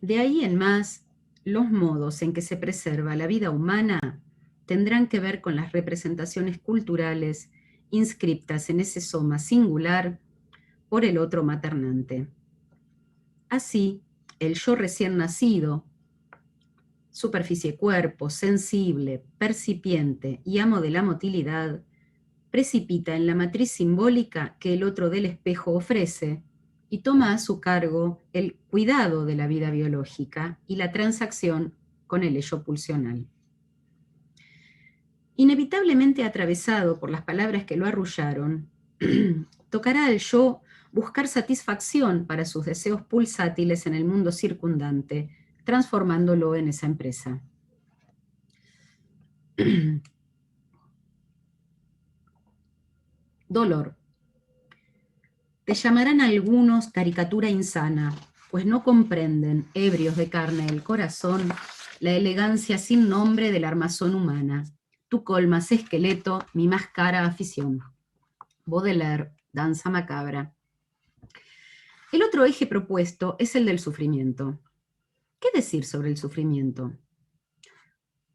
De ahí en más, los modos en que se preserva la vida humana tendrán que ver con las representaciones culturales inscriptas en ese soma singular por el otro maternante. Así, el yo recién nacido, superficie cuerpo, sensible, percipiente y amo de la motilidad, precipita en la matriz simbólica que el otro del espejo ofrece y toma a su cargo el cuidado de la vida biológica y la transacción con el ello pulsional. Inevitablemente atravesado por las palabras que lo arrullaron, tocará al yo buscar satisfacción para sus deseos pulsátiles en el mundo circundante, transformándolo en esa empresa. Dolor. Te llamarán algunos caricatura insana, pues no comprenden, ebrios de carne el corazón, la elegancia sin nombre de la armazón humana. Tú colmas esqueleto, mi más cara afición. Baudelaire, Danza macabra. El otro eje propuesto es el del sufrimiento. ¿Qué decir sobre el sufrimiento?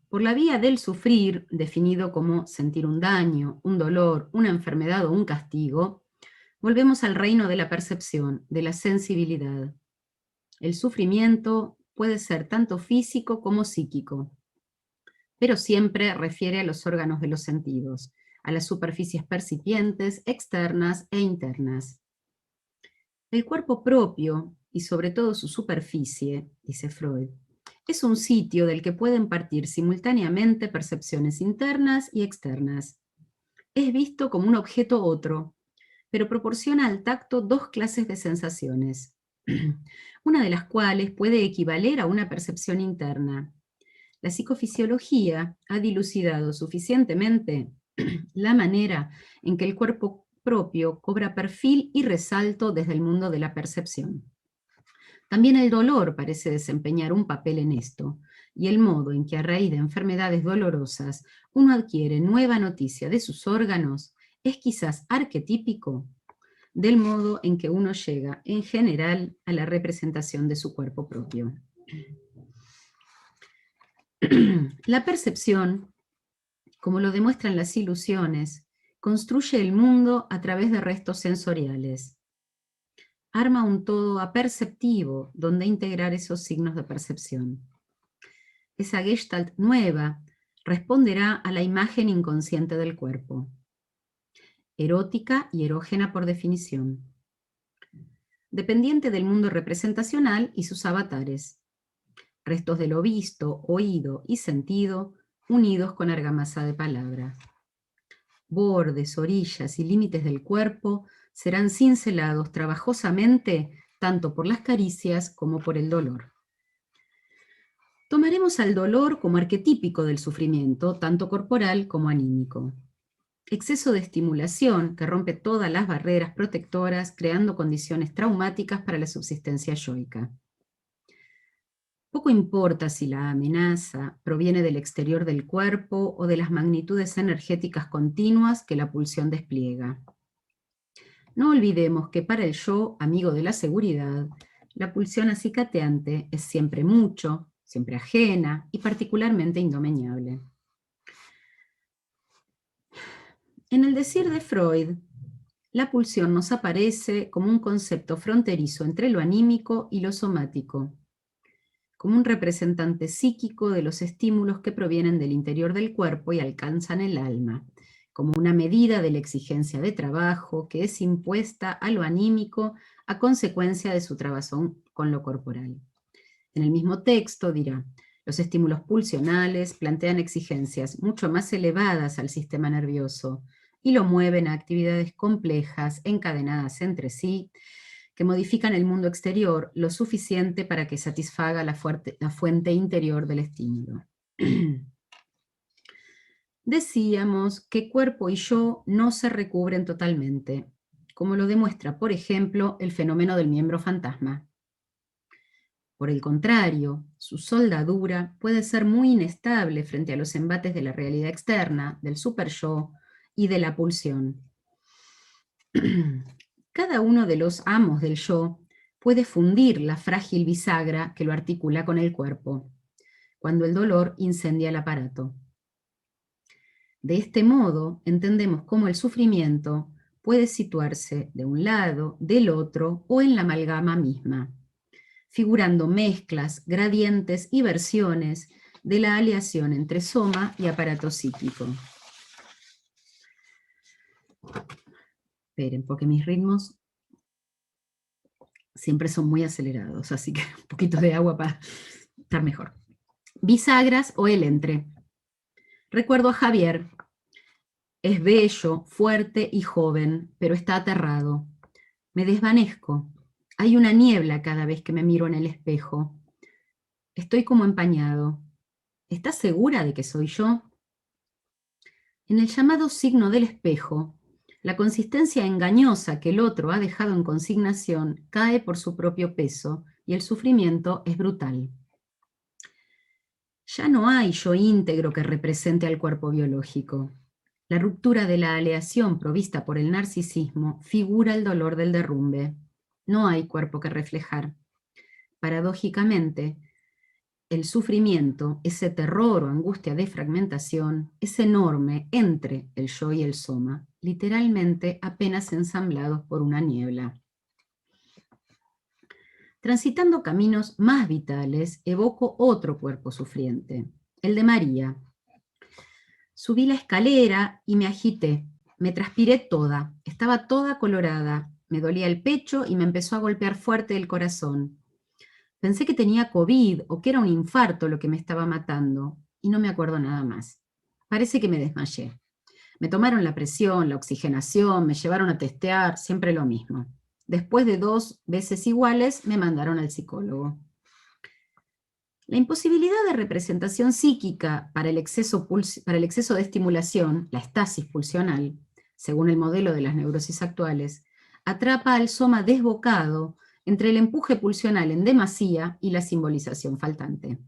Por la vía del sufrir, definido como sentir un daño, un dolor, una enfermedad o un castigo, volvemos al reino de la percepción, de la sensibilidad. El sufrimiento puede ser tanto físico como psíquico, pero siempre refiere a los órganos de los sentidos, a las superficies percipientes, externas e internas. El cuerpo propio, y sobre todo su superficie, dice Freud, es un sitio del que pueden partir simultáneamente percepciones internas y externas. Es visto como un objeto otro, pero proporciona al tacto dos clases de sensaciones, una de las cuales puede equivaler a una percepción interna. La psicofisiología ha dilucidado suficientemente la manera en que el cuerpo propio cobra perfil y resalto desde el mundo de la percepción. También el dolor parece desempeñar un papel en esto, y el modo en que a raíz de enfermedades dolorosas uno adquiere nueva noticia de sus órganos es quizás arquetípico del modo en que uno llega en general a la representación de su cuerpo propio. La percepción, como lo demuestran las ilusiones, construye el mundo a través de restos sensoriales. Arma un todo aperceptivo donde integrar esos signos de percepción. Esa Gestalt nueva responderá a la imagen inconsciente del cuerpo, erótica y erógena por definición, dependiente del mundo representacional y sus avatares, restos de lo visto, oído y sentido unidos con argamasa de palabra. Bordes, orillas y límites del cuerpo serán cincelados trabajosamente tanto por las caricias como por el dolor. Tomaremos al dolor como arquetípico del sufrimiento, tanto corporal como anímico. Exceso de estimulación que rompe todas las barreras protectoras, creando condiciones traumáticas para la subsistencia yoica. Poco importa si la amenaza proviene del exterior del cuerpo o de las magnitudes energéticas continuas que la pulsión despliega. No olvidemos que para el yo, amigo de la seguridad, la pulsión acicateante es siempre mucho, siempre ajena y particularmente indomeñable. En el decir de Freud, la pulsión nos aparece como un concepto fronterizo entre lo anímico y lo somático, como un representante psíquico de los estímulos que provienen del interior del cuerpo y alcanzan el alma, como una medida de la exigencia de trabajo que es impuesta a lo anímico a consecuencia de su trabazón con lo corporal. En el mismo texto dirá, los estímulos pulsionales plantean exigencias mucho más elevadas al sistema nervioso y lo mueven a actividades complejas, encadenadas entre sí, que modifican el mundo exterior lo suficiente para que satisfaga la fuente interior del estímulo. Decíamos que cuerpo y yo no se recubren totalmente, como lo demuestra, por ejemplo, el fenómeno del miembro fantasma. Por el contrario, su soldadura puede ser muy inestable frente a los embates de la realidad externa, del superyo y de la pulsión. Cada uno de los amos del yo puede fundir la frágil bisagra que lo articula con el cuerpo, cuando el dolor incendia el aparato. De este modo, entendemos cómo el sufrimiento puede situarse de un lado, del otro o en la amalgama misma, figurando mezclas, gradientes y versiones de la aleación entre soma y aparato psíquico. Esperen, porque mis ritmos siempre son muy acelerados, así que un poquito de agua para estar mejor. Bisagras o el entre. Recuerdo a Javier. Es bello, fuerte y joven, pero está aterrado. Me desvanezco. Hay una niebla cada vez que me miro en el espejo. Estoy como empañado. ¿Estás segura de que soy yo? En el llamado signo del espejo, la consistencia engañosa que el otro ha dejado en consignación cae por su propio peso y el sufrimiento es brutal. Ya no hay yo íntegro que represente al cuerpo biológico. La ruptura de la aleación provista por el narcisismo figura el dolor del derrumbe. No hay cuerpo que reflejar. Paradójicamente, el sufrimiento, ese terror o angustia de fragmentación, es enorme entre el yo y el soma, literalmente apenas ensamblados por una niebla. Transitando caminos más vitales, evoco otro cuerpo sufriente, el de María. Subí la escalera y me agité, me transpiré toda, estaba toda colorada, me dolía el pecho y me empezó a golpear fuerte el corazón. Pensé que tenía COVID o que era un infarto lo que me estaba matando, y no me acuerdo nada más. Parece que me desmayé. Me tomaron la presión, la oxigenación, me llevaron a testear, siempre lo mismo. Después de 2 veces iguales, me mandaron al psicólogo. La imposibilidad de representación psíquica para el exceso de estimulación, la estasis pulsional, según el modelo de las neurosis actuales, atrapa al soma desbocado entre el empuje pulsional en demasía y la simbolización faltante.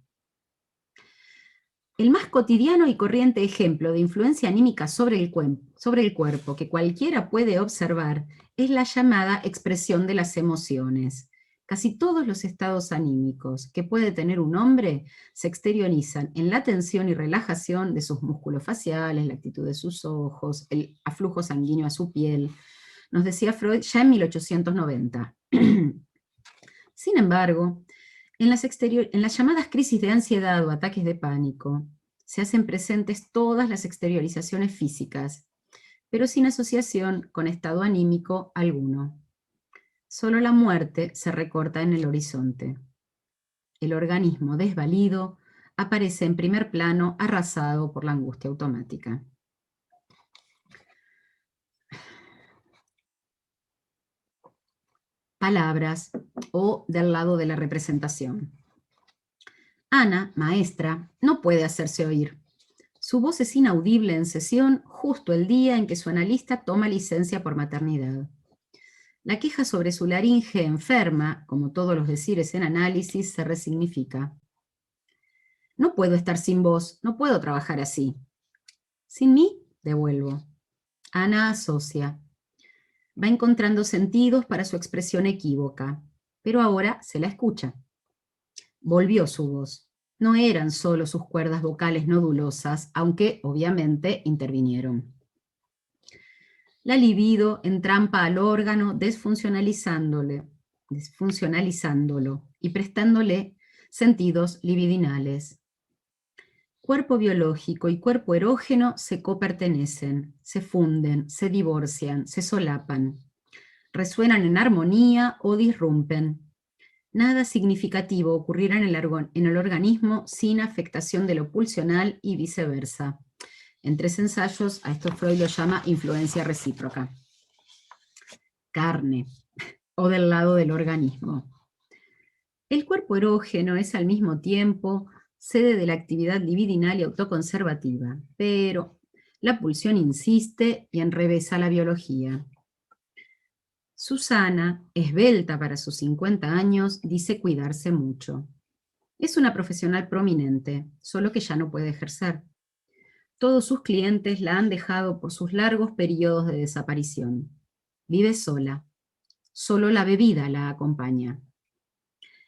El más cotidiano y corriente ejemplo de influencia anímica sobre el cuerpo que cualquiera puede observar es la llamada expresión de las emociones. Casi todos los estados anímicos que puede tener un hombre se exteriorizan en la tensión y relajación de sus músculos faciales, la actitud de sus ojos, el aflujo sanguíneo a su piel. Nos decía Freud ya en 1890. Sin embargo, en las llamadas crisis de ansiedad o ataques de pánico, se hacen presentes todas las exteriorizaciones físicas, pero sin asociación con estado anímico alguno. Solo la muerte se recorta en el horizonte. El organismo desvalido aparece en primer plano, arrasado por la angustia automática. Palabras o del lado de la representación. Ana, maestra, no puede hacerse oír. Su voz es inaudible en sesión justo el día en que su analista toma licencia por maternidad. La queja sobre su laringe enferma, como todos los decires en análisis, se resignifica. No puedo estar sin vos, no puedo trabajar así. Sin mí, devuelvo. Ana asocia. Va encontrando sentidos para su expresión equívoca, pero ahora se la escucha. Volvió su voz. No eran solo sus cuerdas vocales nodulosas, aunque obviamente intervinieron. La libido entrampa al órgano desfuncionalizándolo y prestándole sentidos libidinales. Cuerpo biológico y cuerpo erógeno se copertenecen, se funden, se divorcian, se solapan, resuenan en armonía o disrumpen. Nada significativo ocurrirá en el organismo sin afectación de lo pulsional y viceversa. En 3 ensayos, a esto Freud lo llama influencia recíproca. Carne, o del lado del organismo. El cuerpo erógeno es al mismo tiempo sede de la actividad libidinal y autoconservativa, pero la pulsión insiste y enrevesa la biología. Susana, esbelta para sus 50 años, dice cuidarse mucho. Es una profesional prominente, solo que ya no puede ejercer. Todos sus clientes la han dejado por sus largos periodos de desaparición. Vive sola. Solo la bebida la acompaña.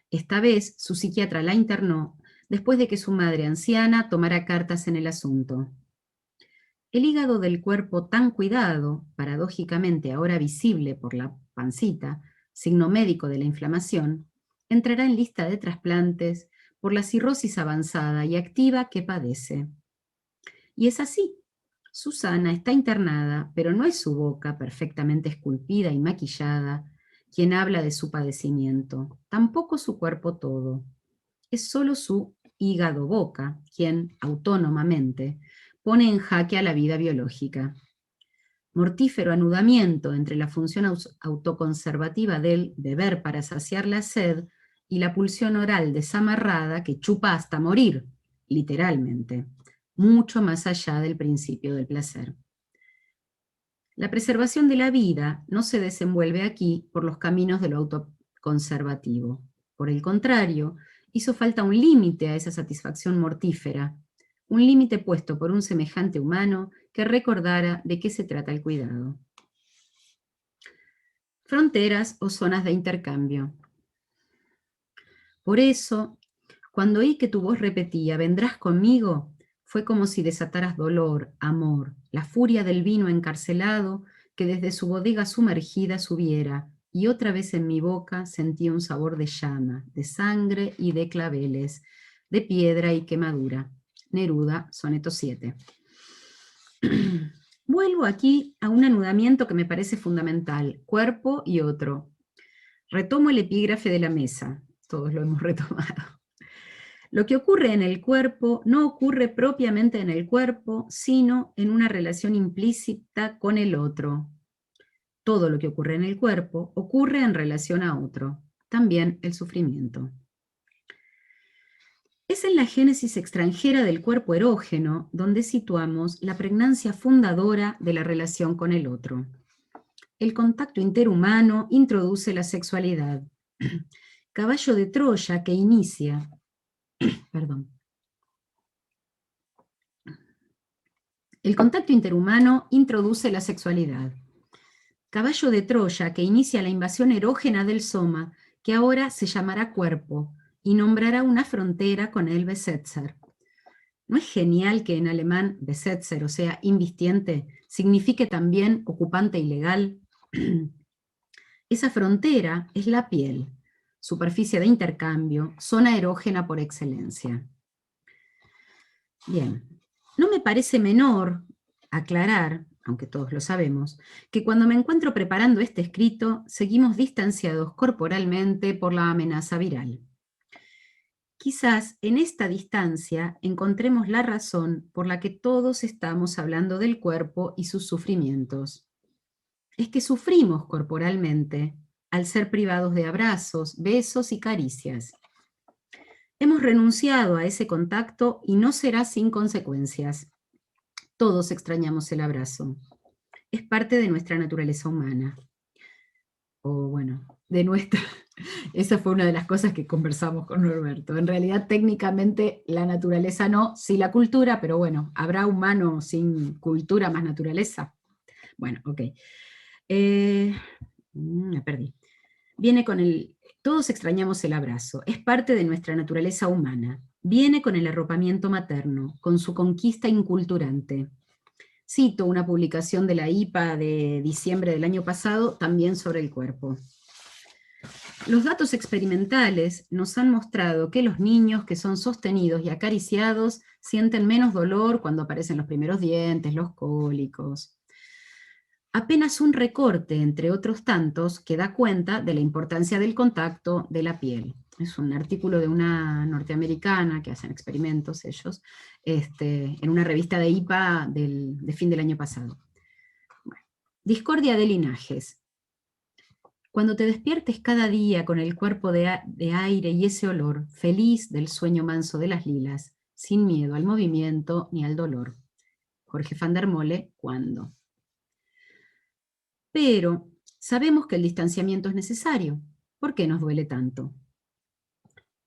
Esta vez su psiquiatra la internó después de que su madre anciana tomara cartas en el asunto. El hígado del cuerpo tan cuidado, paradójicamente ahora visible por la pancita, signo médico de la inflamación, entrará en lista de trasplantes por la cirrosis avanzada y activa que padece. Y es así. Susana está internada, pero no es su boca perfectamente esculpida y maquillada quien habla de su padecimiento, tampoco su cuerpo todo. Es solo su hígado-boca quien, autónomamente, pone en jaque a la vida biológica. Mortífero anudamiento entre la función autoconservativa del beber para saciar la sed y la pulsión oral desamarrada que chupa hasta morir, literalmente, mucho más allá del principio del placer. La preservación de la vida no se desenvuelve aquí por los caminos de lo autoconservativo. Por el contrario, hizo falta un límite a esa satisfacción mortífera, un límite puesto por un semejante humano que recordara de qué se trata el cuidado. Fronteras o zonas de intercambio. Por eso, cuando oí que tu voz repetía, «¿Vendrás conmigo?», fue como si desataras dolor, amor, la furia del vino encarcelado que desde su bodega sumergida subiera, y otra vez en mi boca sentí un sabor de llama, de sangre y de claveles, de piedra y quemadura. Neruda, soneto 7. Vuelvo aquí a un anudamiento que me parece fundamental, cuerpo y otro. Retomo el epígrafe de la mesa, todos lo hemos retomado. Lo que ocurre en el cuerpo no ocurre propiamente en el cuerpo, sino en una relación implícita con el otro. Todo lo que ocurre en el cuerpo ocurre en relación a otro, también el sufrimiento. Es en la génesis extranjera del cuerpo erógeno donde situamos la pregnancia fundadora de la relación con el otro. El contacto interhumano introduce la sexualidad. Caballo de Troya que inicia, perdón. El contacto interhumano introduce la sexualidad. Caballo de Troya que inicia la invasión erógena del soma, que ahora se llamará cuerpo, y nombrará una frontera con el Besetzer. ¿No es genial que en alemán Besetzer, o sea, invistiente, signifique también ocupante ilegal? Esa frontera es la piel, superficie de intercambio, zona erógena por excelencia. Bien, no me parece menor aclarar, aunque todos lo sabemos, que cuando me encuentro preparando este escrito, seguimos distanciados corporalmente por la amenaza viral. Quizás en esta distancia encontremos la razón por la que todos estamos hablando del cuerpo y sus sufrimientos. Es que sufrimos corporalmente al ser privados de abrazos, besos y caricias. Hemos renunciado a ese contacto y no será sin consecuencias. Todos extrañamos el abrazo. Es parte de nuestra naturaleza humana. O bueno, de nuestra... Esa fue una de las cosas que conversamos con Norberto. En realidad, técnicamente, la naturaleza no, sí la cultura, pero bueno, ¿habrá humano sin cultura más naturaleza? Bueno, ok. Me perdí. Viene con el... Todos extrañamos el abrazo, es parte de nuestra naturaleza humana. Viene con el arropamiento materno, con su conquista inculturante. Cito una publicación de la IPA de diciembre del año pasado, también sobre el cuerpo. Los datos experimentales nos han mostrado que los niños que son sostenidos y acariciados sienten menos dolor cuando aparecen los primeros dientes, los cólicos. Apenas un recorte, entre otros tantos, que da cuenta de la importancia del contacto de la piel. Es un artículo de una norteamericana que hacen experimentos ellos, en una revista de IPA de fin del año pasado. Bueno, discordia de linajes. Cuando te despiertes cada día con el cuerpo de aire y ese olor, feliz del sueño manso de las lilas, sin miedo al movimiento ni al dolor. Jorge van der Molle, ¿cuándo? Pero sabemos que el distanciamiento es necesario. ¿Por qué nos duele tanto?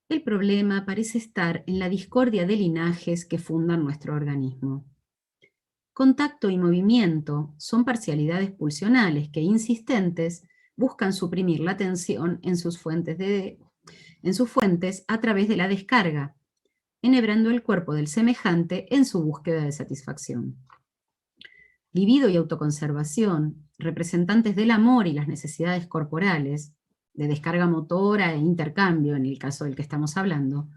El problema parece estar en la discordia de linajes que fundan nuestro organismo. Contacto y movimiento son parcialidades pulsionales que, insistentes, buscan suprimir la tensión en sus fuentes a través de la descarga, enhebrando el cuerpo del semejante en su búsqueda de satisfacción. Libido y autoconservación, representantes del amor y las necesidades corporales, de descarga motora e intercambio en el caso del que estamos hablando,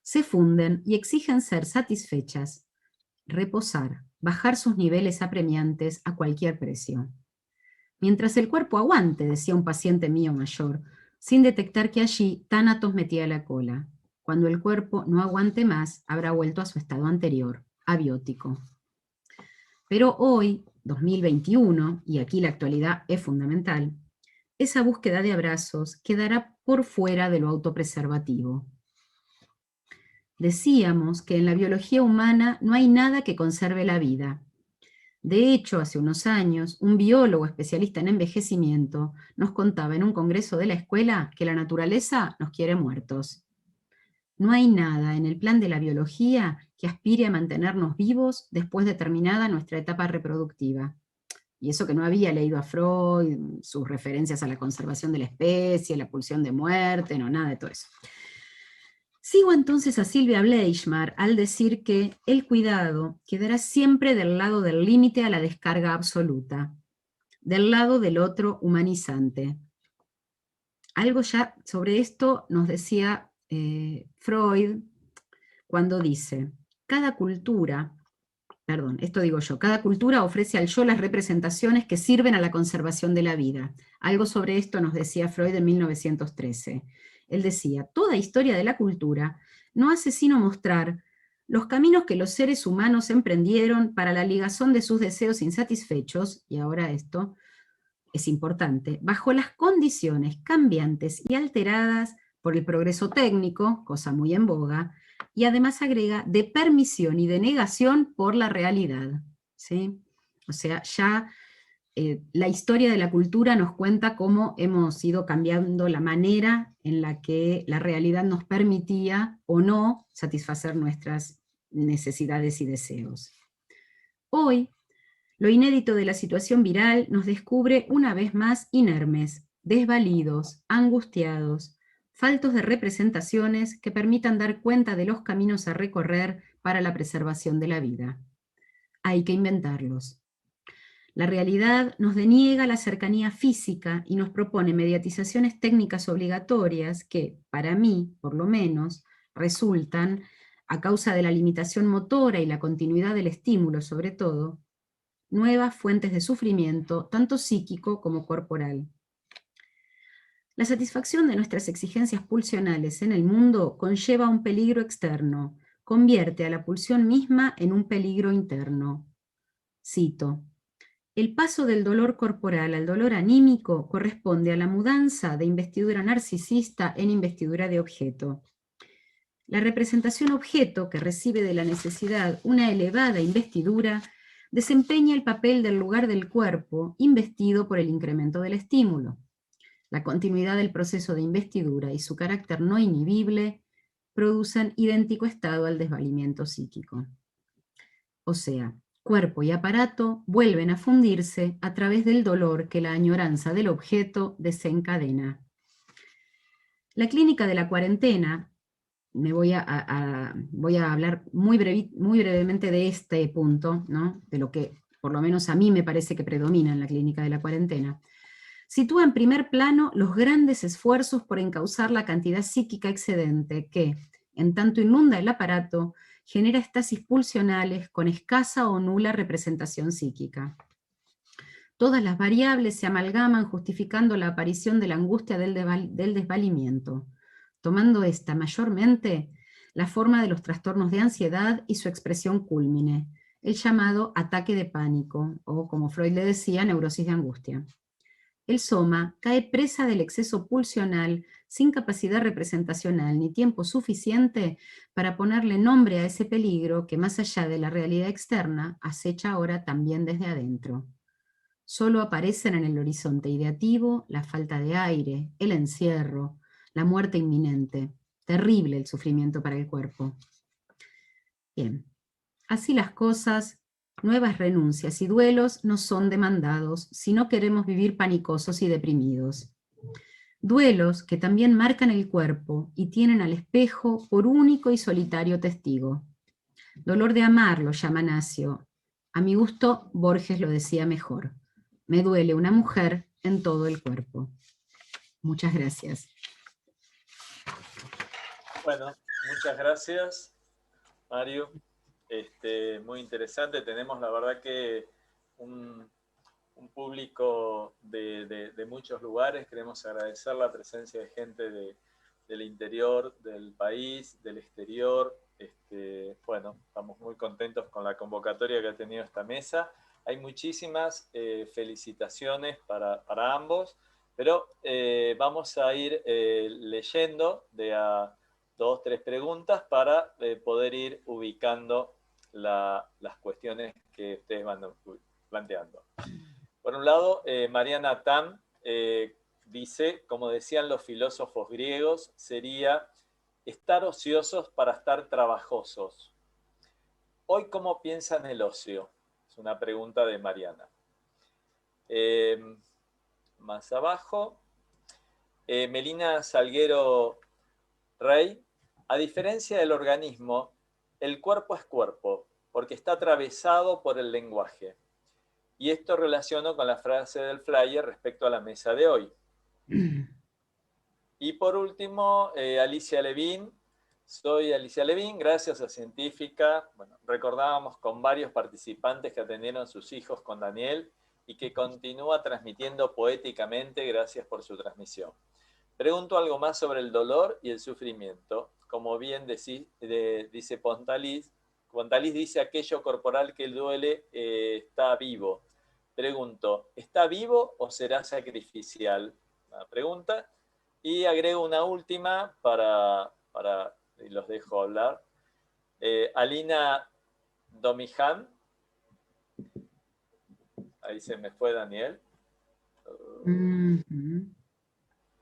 se funden y exigen ser satisfechas, reposar, bajar sus niveles apremiantes a cualquier precio. Mientras el cuerpo aguante, decía un paciente mío mayor, sin detectar que allí Tánatos metía la cola. Cuando el cuerpo no aguante más, habrá vuelto a su estado anterior, abiótico. Pero hoy, 2021, y aquí la actualidad es fundamental, esa búsqueda de abrazos quedará por fuera de lo autopreservativo. Decíamos que en la biología humana no hay nada que conserve la vida. De hecho, hace unos años, un biólogo especialista en envejecimiento nos contaba en un congreso de la escuela que la naturaleza nos quiere muertos. No hay nada en el plan de la biología que aspire a mantenernos vivos después de terminada nuestra etapa reproductiva. Y eso que no había leído a Freud, sus referencias a la conservación de la especie, la pulsión de muerte, no, nada de todo eso. Sigo entonces a Silvia Bleichmar al decir que el cuidado quedará siempre del lado del límite a la descarga absoluta, del lado del otro humanizante. Algo ya sobre esto nos decía Freud cuando dice, cada cultura ofrece al yo las representaciones que sirven a la conservación de la vida. Algo sobre esto nos decía Freud en 1913. Él decía, toda historia de la cultura no hace sino mostrar los caminos que los seres humanos emprendieron para la ligazón de sus deseos insatisfechos, y ahora esto es importante, bajo las condiciones cambiantes y alteradas por el progreso técnico, cosa muy en boga, y además agrega de permisión y de negación por la realidad, ¿sí? O sea, ya la historia de la cultura nos cuenta cómo hemos ido cambiando la manera en la que la realidad nos permitía o no satisfacer nuestras necesidades y deseos. Hoy, lo inédito de la situación viral nos descubre una vez más inermes, desvalidos, angustiados, faltos de representaciones que permitan dar cuenta de los caminos a recorrer para la preservación de la vida. Hay que inventarlos. La realidad nos deniega la cercanía física y nos propone mediatizaciones técnicas obligatorias que, para mí, por lo menos, resultan, a causa de la limitación motora y la continuidad del estímulo sobre todo, nuevas fuentes de sufrimiento, tanto psíquico como corporal. La satisfacción de nuestras exigencias pulsionales en el mundo conlleva un peligro externo, convierte a la pulsión misma en un peligro interno. Cito: el paso del dolor corporal al dolor anímico corresponde a la mudanza de investidura narcisista en investidura de objeto. La representación objeto, que recibe de la necesidad una elevada investidura, desempeña el papel del lugar del cuerpo investido por el incremento del estímulo. La continuidad del proceso de investidura y su carácter no inhibible producen idéntico estado al desvalimiento psíquico. O sea, cuerpo y aparato vuelven a fundirse a través del dolor que la añoranza del objeto desencadena. La clínica de la cuarentena, voy a hablar muy brevemente de este punto, ¿no? De lo que por lo menos a mí me parece que predomina en la clínica de la cuarentena. Sitúa en primer plano los grandes esfuerzos por encauzar la cantidad psíquica excedente que, en tanto inunda el aparato, genera estasis pulsionales con escasa o nula representación psíquica. Todas las variables se amalgaman justificando la aparición de la angustia del desvalimiento, tomando esta mayormente la forma de los trastornos de ansiedad y su expresión cúlmine, el llamado ataque de pánico, o como Freud le decía, neurosis de angustia. El soma cae presa del exceso pulsional sin capacidad representacional ni tiempo suficiente para ponerle nombre a ese peligro que, más allá de la realidad externa, acecha ahora también desde adentro. Solo aparecen en el horizonte ideativo la falta de aire, el encierro, la muerte inminente. Terrible el sufrimiento para el cuerpo. Bien, así las cosas, nuevas renuncias y duelos nos son demandados si no queremos vivir panicosos y deprimidos. Duelos que también marcan el cuerpo y tienen al espejo por único y solitario testigo. Dolor de amar lo llama Nacio. A mi gusto, Borges lo decía mejor. Me duele una mujer en todo el cuerpo. Muchas gracias. Bueno, muchas gracias, Mario. Muy interesante. Tenemos, la verdad, que un público de muchos lugares. Queremos agradecer la presencia de gente del interior del país, del exterior. Bueno, estamos muy contentos con la convocatoria que ha tenido esta mesa. Hay muchísimas felicitaciones para ambos, pero vamos a ir leyendo de a 2 o 3 preguntas para poder ir ubicando las cuestiones que ustedes van planteando. Por un lado, Mariana Tam dice, como decían los filósofos griegos, sería estar ociosos para estar trabajosos. Hoy, ¿cómo piensan el ocio? Es una pregunta de Mariana. Más abajo, Melina Salguero Rey, a diferencia del organismo, el cuerpo es cuerpo, porque está atravesado por el lenguaje. Y esto relaciono con la frase del flyer respecto a la mesa de hoy. Y por último, Alicia Levín. Soy Alicia Levín, gracias a Científica. Bueno, recordábamos con varios participantes que atendieron sus hijos con Daniel y que continúa transmitiendo poéticamente, gracias por su transmisión. Pregunto algo más sobre el dolor y el sufrimiento. Como bien dice Pontalis dice aquello corporal que duele está vivo. Pregunto, ¿está vivo o será sacrificial? Una pregunta. Y agrego una última y los dejo hablar. Alina Domijan. Ahí se me fue Daniel.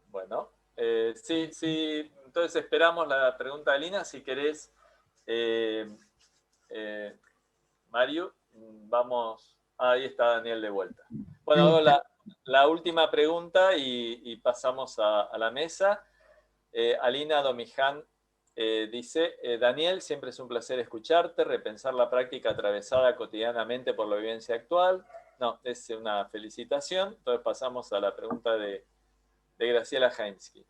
Bueno, sí, sí. Entonces esperamos la pregunta de Alina. Si querés, Mario, vamos. Ahí está Daniel de vuelta. Bueno, hago la última pregunta y pasamos a la mesa. Alina Domijan dice, Daniel, siempre es un placer escucharte, repensar la práctica atravesada cotidianamente por la vivencia actual. No, es una felicitación. Entonces pasamos a la pregunta de Graciela Jaimsky.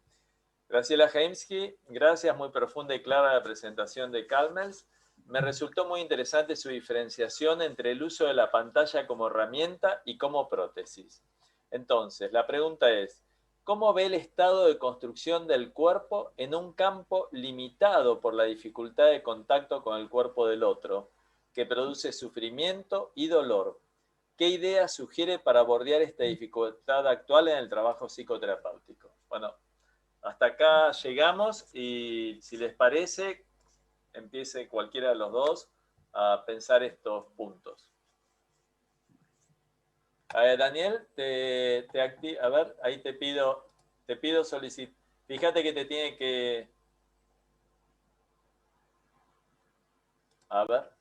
Graciela Jaimsky, gracias, muy profunda y clara la presentación de Calmels. Me resultó muy interesante su diferenciación entre el uso de la pantalla como herramienta y como prótesis. Entonces, la pregunta es, ¿cómo ve el estado de construcción del cuerpo en un campo limitado por la dificultad de contacto con el cuerpo del otro, que produce sufrimiento y dolor? ¿Qué idea sugiere para bordear esta dificultad actual en el trabajo psicoterapéutico? Bueno, hasta acá llegamos y si les parece, empiece cualquiera de los dos a pensar estos puntos. A ver, Daniel, a ver, ahí te pido solicitar. Fíjate que te tiene que... A ver.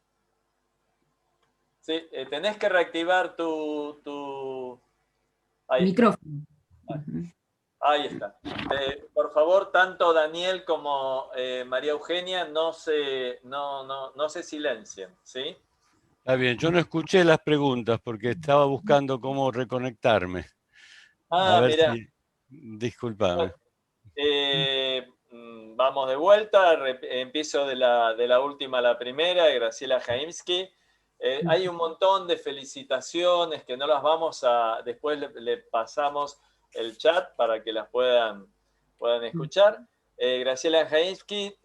Sí, tenés que reactivar tu... Ahí micrófono. Ahí está. Por favor, tanto Daniel como María Eugenia no se silencien, ¿sí? Está bien, yo no escuché las preguntas porque estaba buscando cómo reconectarme. A ver mira. si... Disculpame. Vamos de vuelta, empiezo de la última a la primera, de Graciela Jaimsky. Hay un montón de felicitaciones que no las vamos a... Después le pasamos el chat para que las puedan escuchar. Graciela Jaimsky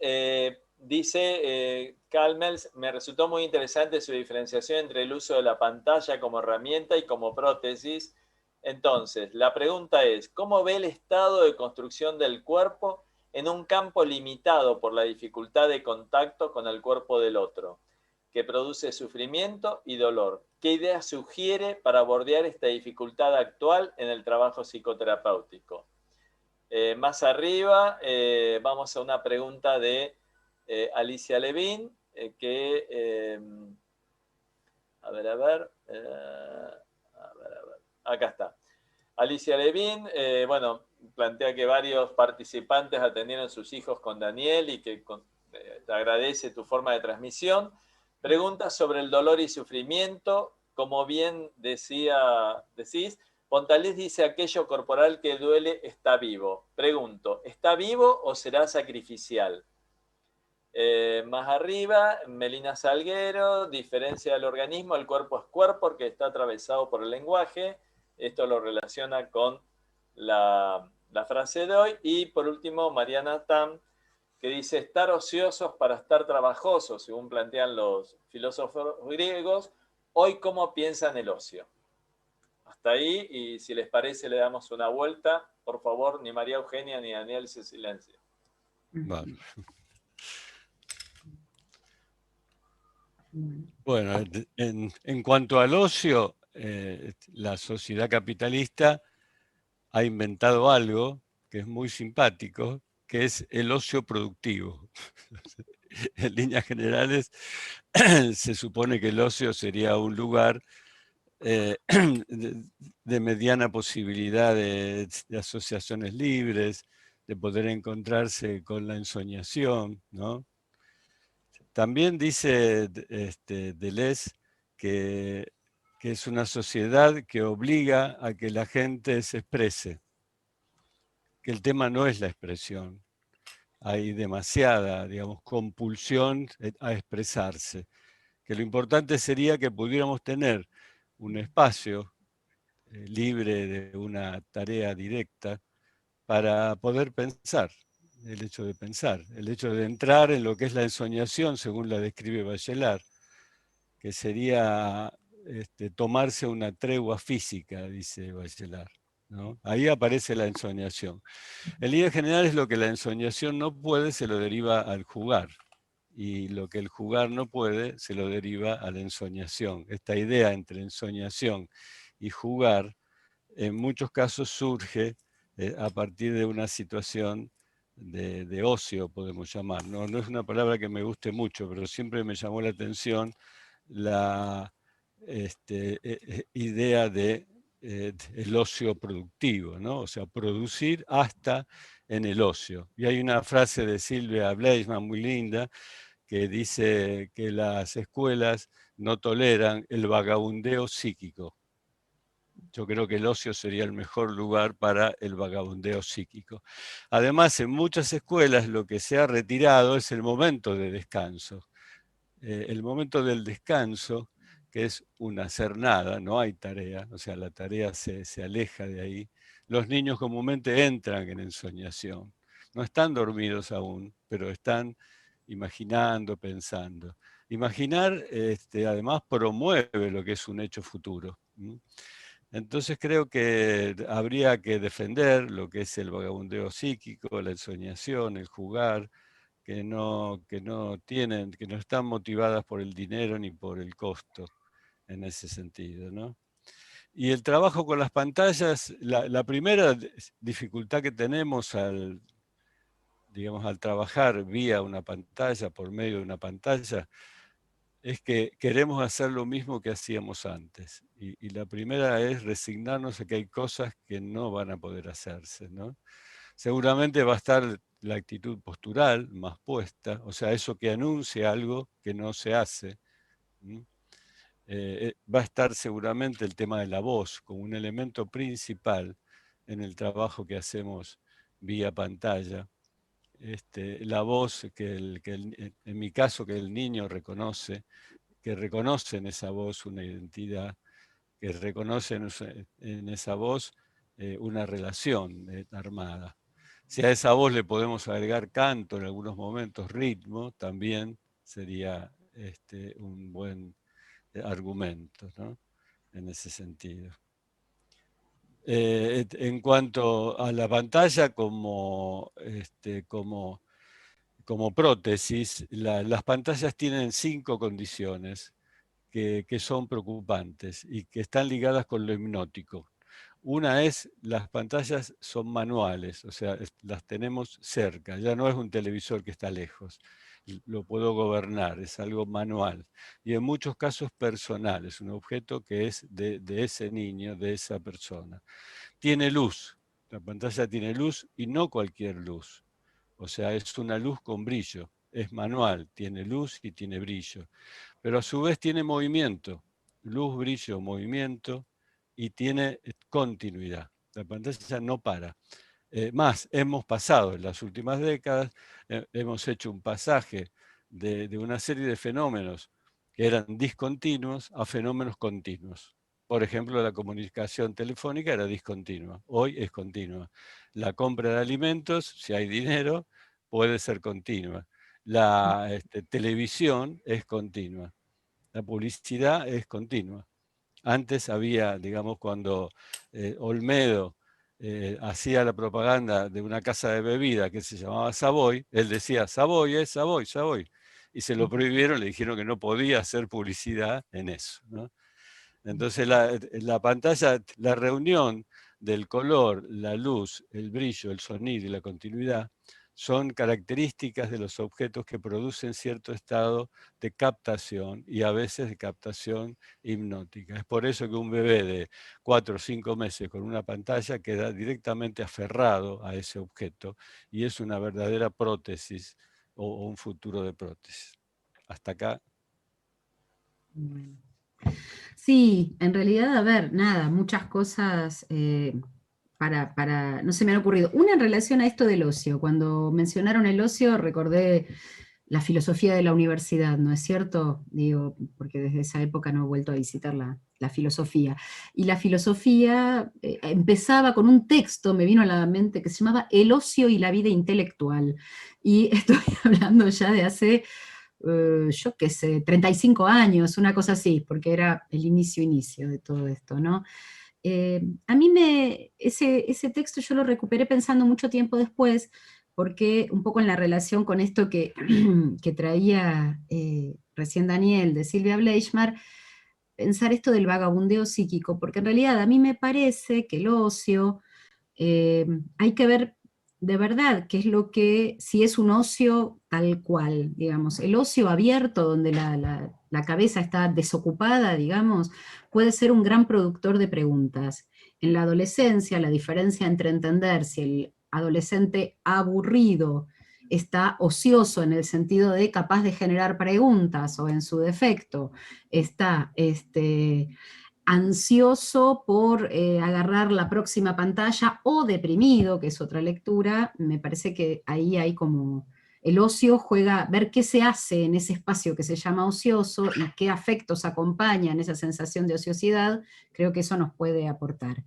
dice, Calmels, me resultó muy interesante su diferenciación entre el uso de la pantalla como herramienta y como prótesis. Entonces, la pregunta es, ¿cómo ve el estado de construcción del cuerpo en un campo limitado por la dificultad de contacto con el cuerpo del otro, que produce sufrimiento y dolor? ¿Qué idea sugiere para bordear esta dificultad actual en el trabajo psicoterapéutico? Más arriba vamos a una pregunta de Alicia Levin, acá está. Alicia Levin, bueno, plantea que varios participantes atendieron a sus hijos con Daniel y que te agradece tu forma de transmisión. Pregunta sobre el dolor y sufrimiento. Como bien decís, Pontalés dice aquello corporal que duele está vivo. Pregunto, ¿está vivo o será sacrificial? Más arriba, Melina Salguero, diferencia del organismo, el cuerpo es cuerpo porque está atravesado por el lenguaje. Esto lo relaciona con la frase de hoy. Y por último, Mariana Tam, que dice estar ociosos para estar trabajosos, según plantean los filósofos griegos. Hoy, ¿cómo piensan el ocio? Hasta ahí, y si les parece, le damos una vuelta. Por favor, ni María Eugenia ni Daniel se silencien. Vale. Bueno, en cuanto al ocio, la sociedad capitalista ha inventado algo que es muy simpático, que es el ocio productivo. En líneas generales, se supone que el ocio sería un lugar de mediana posibilidad de asociaciones libres, de poder encontrarse con la ensoñación, ¿no? También dice Deleuze que es una sociedad que obliga a que la gente se exprese, que el tema no es la expresión. Hay demasiada, digamos, compulsión a expresarse, que lo importante sería que pudiéramos tener un espacio libre de una tarea directa para poder pensar, el hecho de pensar, el hecho de entrar en lo que es la ensoñación, según la describe Bachelard, que sería tomarse una tregua física, dice Bachelard, ¿no? Ahí aparece la ensoñación. En línea general es lo que la ensoñación no puede, se lo deriva al jugar. y lo que el jugar no puede se lo deriva a la ensoñación. Esta idea entre ensoñación y jugar en muchos casos surge a partir de una situación de ocio, podemos llamar. No es una palabra que me guste mucho, pero siempre me llamó la atención la idea de el ocio productivo, ¿no? O sea, producir hasta en el ocio. Y hay una frase de Silvia Bleisman muy linda que dice que las escuelas no toleran el vagabundeo psíquico. Yo creo que el ocio sería el mejor lugar para el vagabundeo psíquico. Además, en muchas escuelas lo que se ha retirado es el momento de descanso. El momento del descanso, que es un hacer nada, no hay tarea, o sea, la tarea se aleja de ahí. Los niños comúnmente entran en ensoñación. No están dormidos aún, pero están imaginando, pensando. Imaginar, además, promueve lo que es un hecho futuro. Entonces creo que habría que defender lo que es el vagabundeo psíquico, la ensoñación, el jugar, que no están motivadas por el dinero ni por el costo en ese sentido, ¿no? Y el trabajo con las pantallas, la primera dificultad que tenemos digamos, al trabajar vía una pantalla, por medio de una pantalla, es que queremos hacer lo mismo que hacíamos antes. Y la primera es resignarnos a que hay cosas que no van a poder hacerse, ¿no? Seguramente va a estar la actitud postural más puesta, o sea, eso que anuncia algo que no se hace. Va a estar seguramente el tema de la voz como un elemento principal en el trabajo que hacemos vía pantalla. La voz en mi caso, que el niño reconoce, que reconoce en esa voz una identidad, que reconoce en esa voz una relación armada. Si a esa voz le podemos agregar canto en algunos momentos, ritmo, también sería un buen argumento, ¿no? En ese sentido. En cuanto a la pantalla como prótesis, las pantallas tienen 5 condiciones que son preocupantes y que están ligadas con lo hipnótico. Una es, las pantallas son manuales, o sea, las tenemos cerca, ya no es un televisor que está lejos, lo puedo gobernar, es algo manual. Y en muchos casos personal, es un objeto que es de ese niño, de esa persona. Tiene luz, la pantalla tiene luz y no cualquier luz. O sea, es una luz con brillo, es manual, tiene luz y tiene brillo. Pero a su vez tiene movimiento, luz, brillo, movimiento, y tiene continuidad. La pantalla no para. Más, hemos pasado en las últimas décadas, hemos hecho un pasaje de una serie de fenómenos que eran discontinuos a fenómenos continuos. Por ejemplo, la comunicación telefónica era discontinua, hoy es continua. La compra de alimentos, si hay dinero, puede ser continua. La televisión es continua. La publicidad es continua. Antes había, digamos, cuando Olmedo hacía la propaganda de una casa de bebida que se llamaba Savoy, él decía, Savoy es Savoy, Savoy. Y se lo prohibieron, le dijeron que no podía hacer publicidad en eso, ¿no? Entonces la pantalla, la reunión del color, la luz, el brillo, el sonido y la continuidad son características de los objetos que producen cierto estado de captación y a veces de captación hipnótica. Es por eso que un bebé de 4 o 5 meses con una pantalla queda directamente aferrado a ese objeto y es una verdadera prótesis o un futuro de prótesis. Hasta acá. Bueno. Sí, en realidad, a ver, nada, muchas cosas no se me han ocurrido. Una en relación a esto del ocio. Cuando mencionaron el ocio, recordé la filosofía de la universidad, ¿no es cierto? Digo, porque desde esa época no he vuelto a visitar la filosofía. Y la filosofía empezaba con un texto, me vino a la mente, que se llamaba El ocio y la vida intelectual. Y estoy hablando ya de hace yo qué sé, 35 años, una cosa así, porque era el inicio de todo esto, ¿no? A mí ese texto yo lo recuperé pensando mucho tiempo después, porque un poco en la relación con esto que, que traía recién Daniel de Silvia Bleichmar, pensar esto del vagabundeo psíquico, porque en realidad a mí me parece que el ocio, hay que ver de verdad qué es lo que, si es un ocio tal cual, digamos, el ocio abierto donde la cabeza está desocupada, digamos, puede ser un gran productor de preguntas. En la adolescencia, la diferencia entre entender si el adolescente aburrido está ocioso en el sentido de capaz de generar preguntas, o en su defecto está ansioso por agarrar la próxima pantalla, o deprimido, que es otra lectura. Me parece que ahí hay como, el ocio juega, ver qué se hace en ese espacio que se llama ocioso y qué afectos acompañan esa sensación de ociosidad, creo que eso nos puede aportar.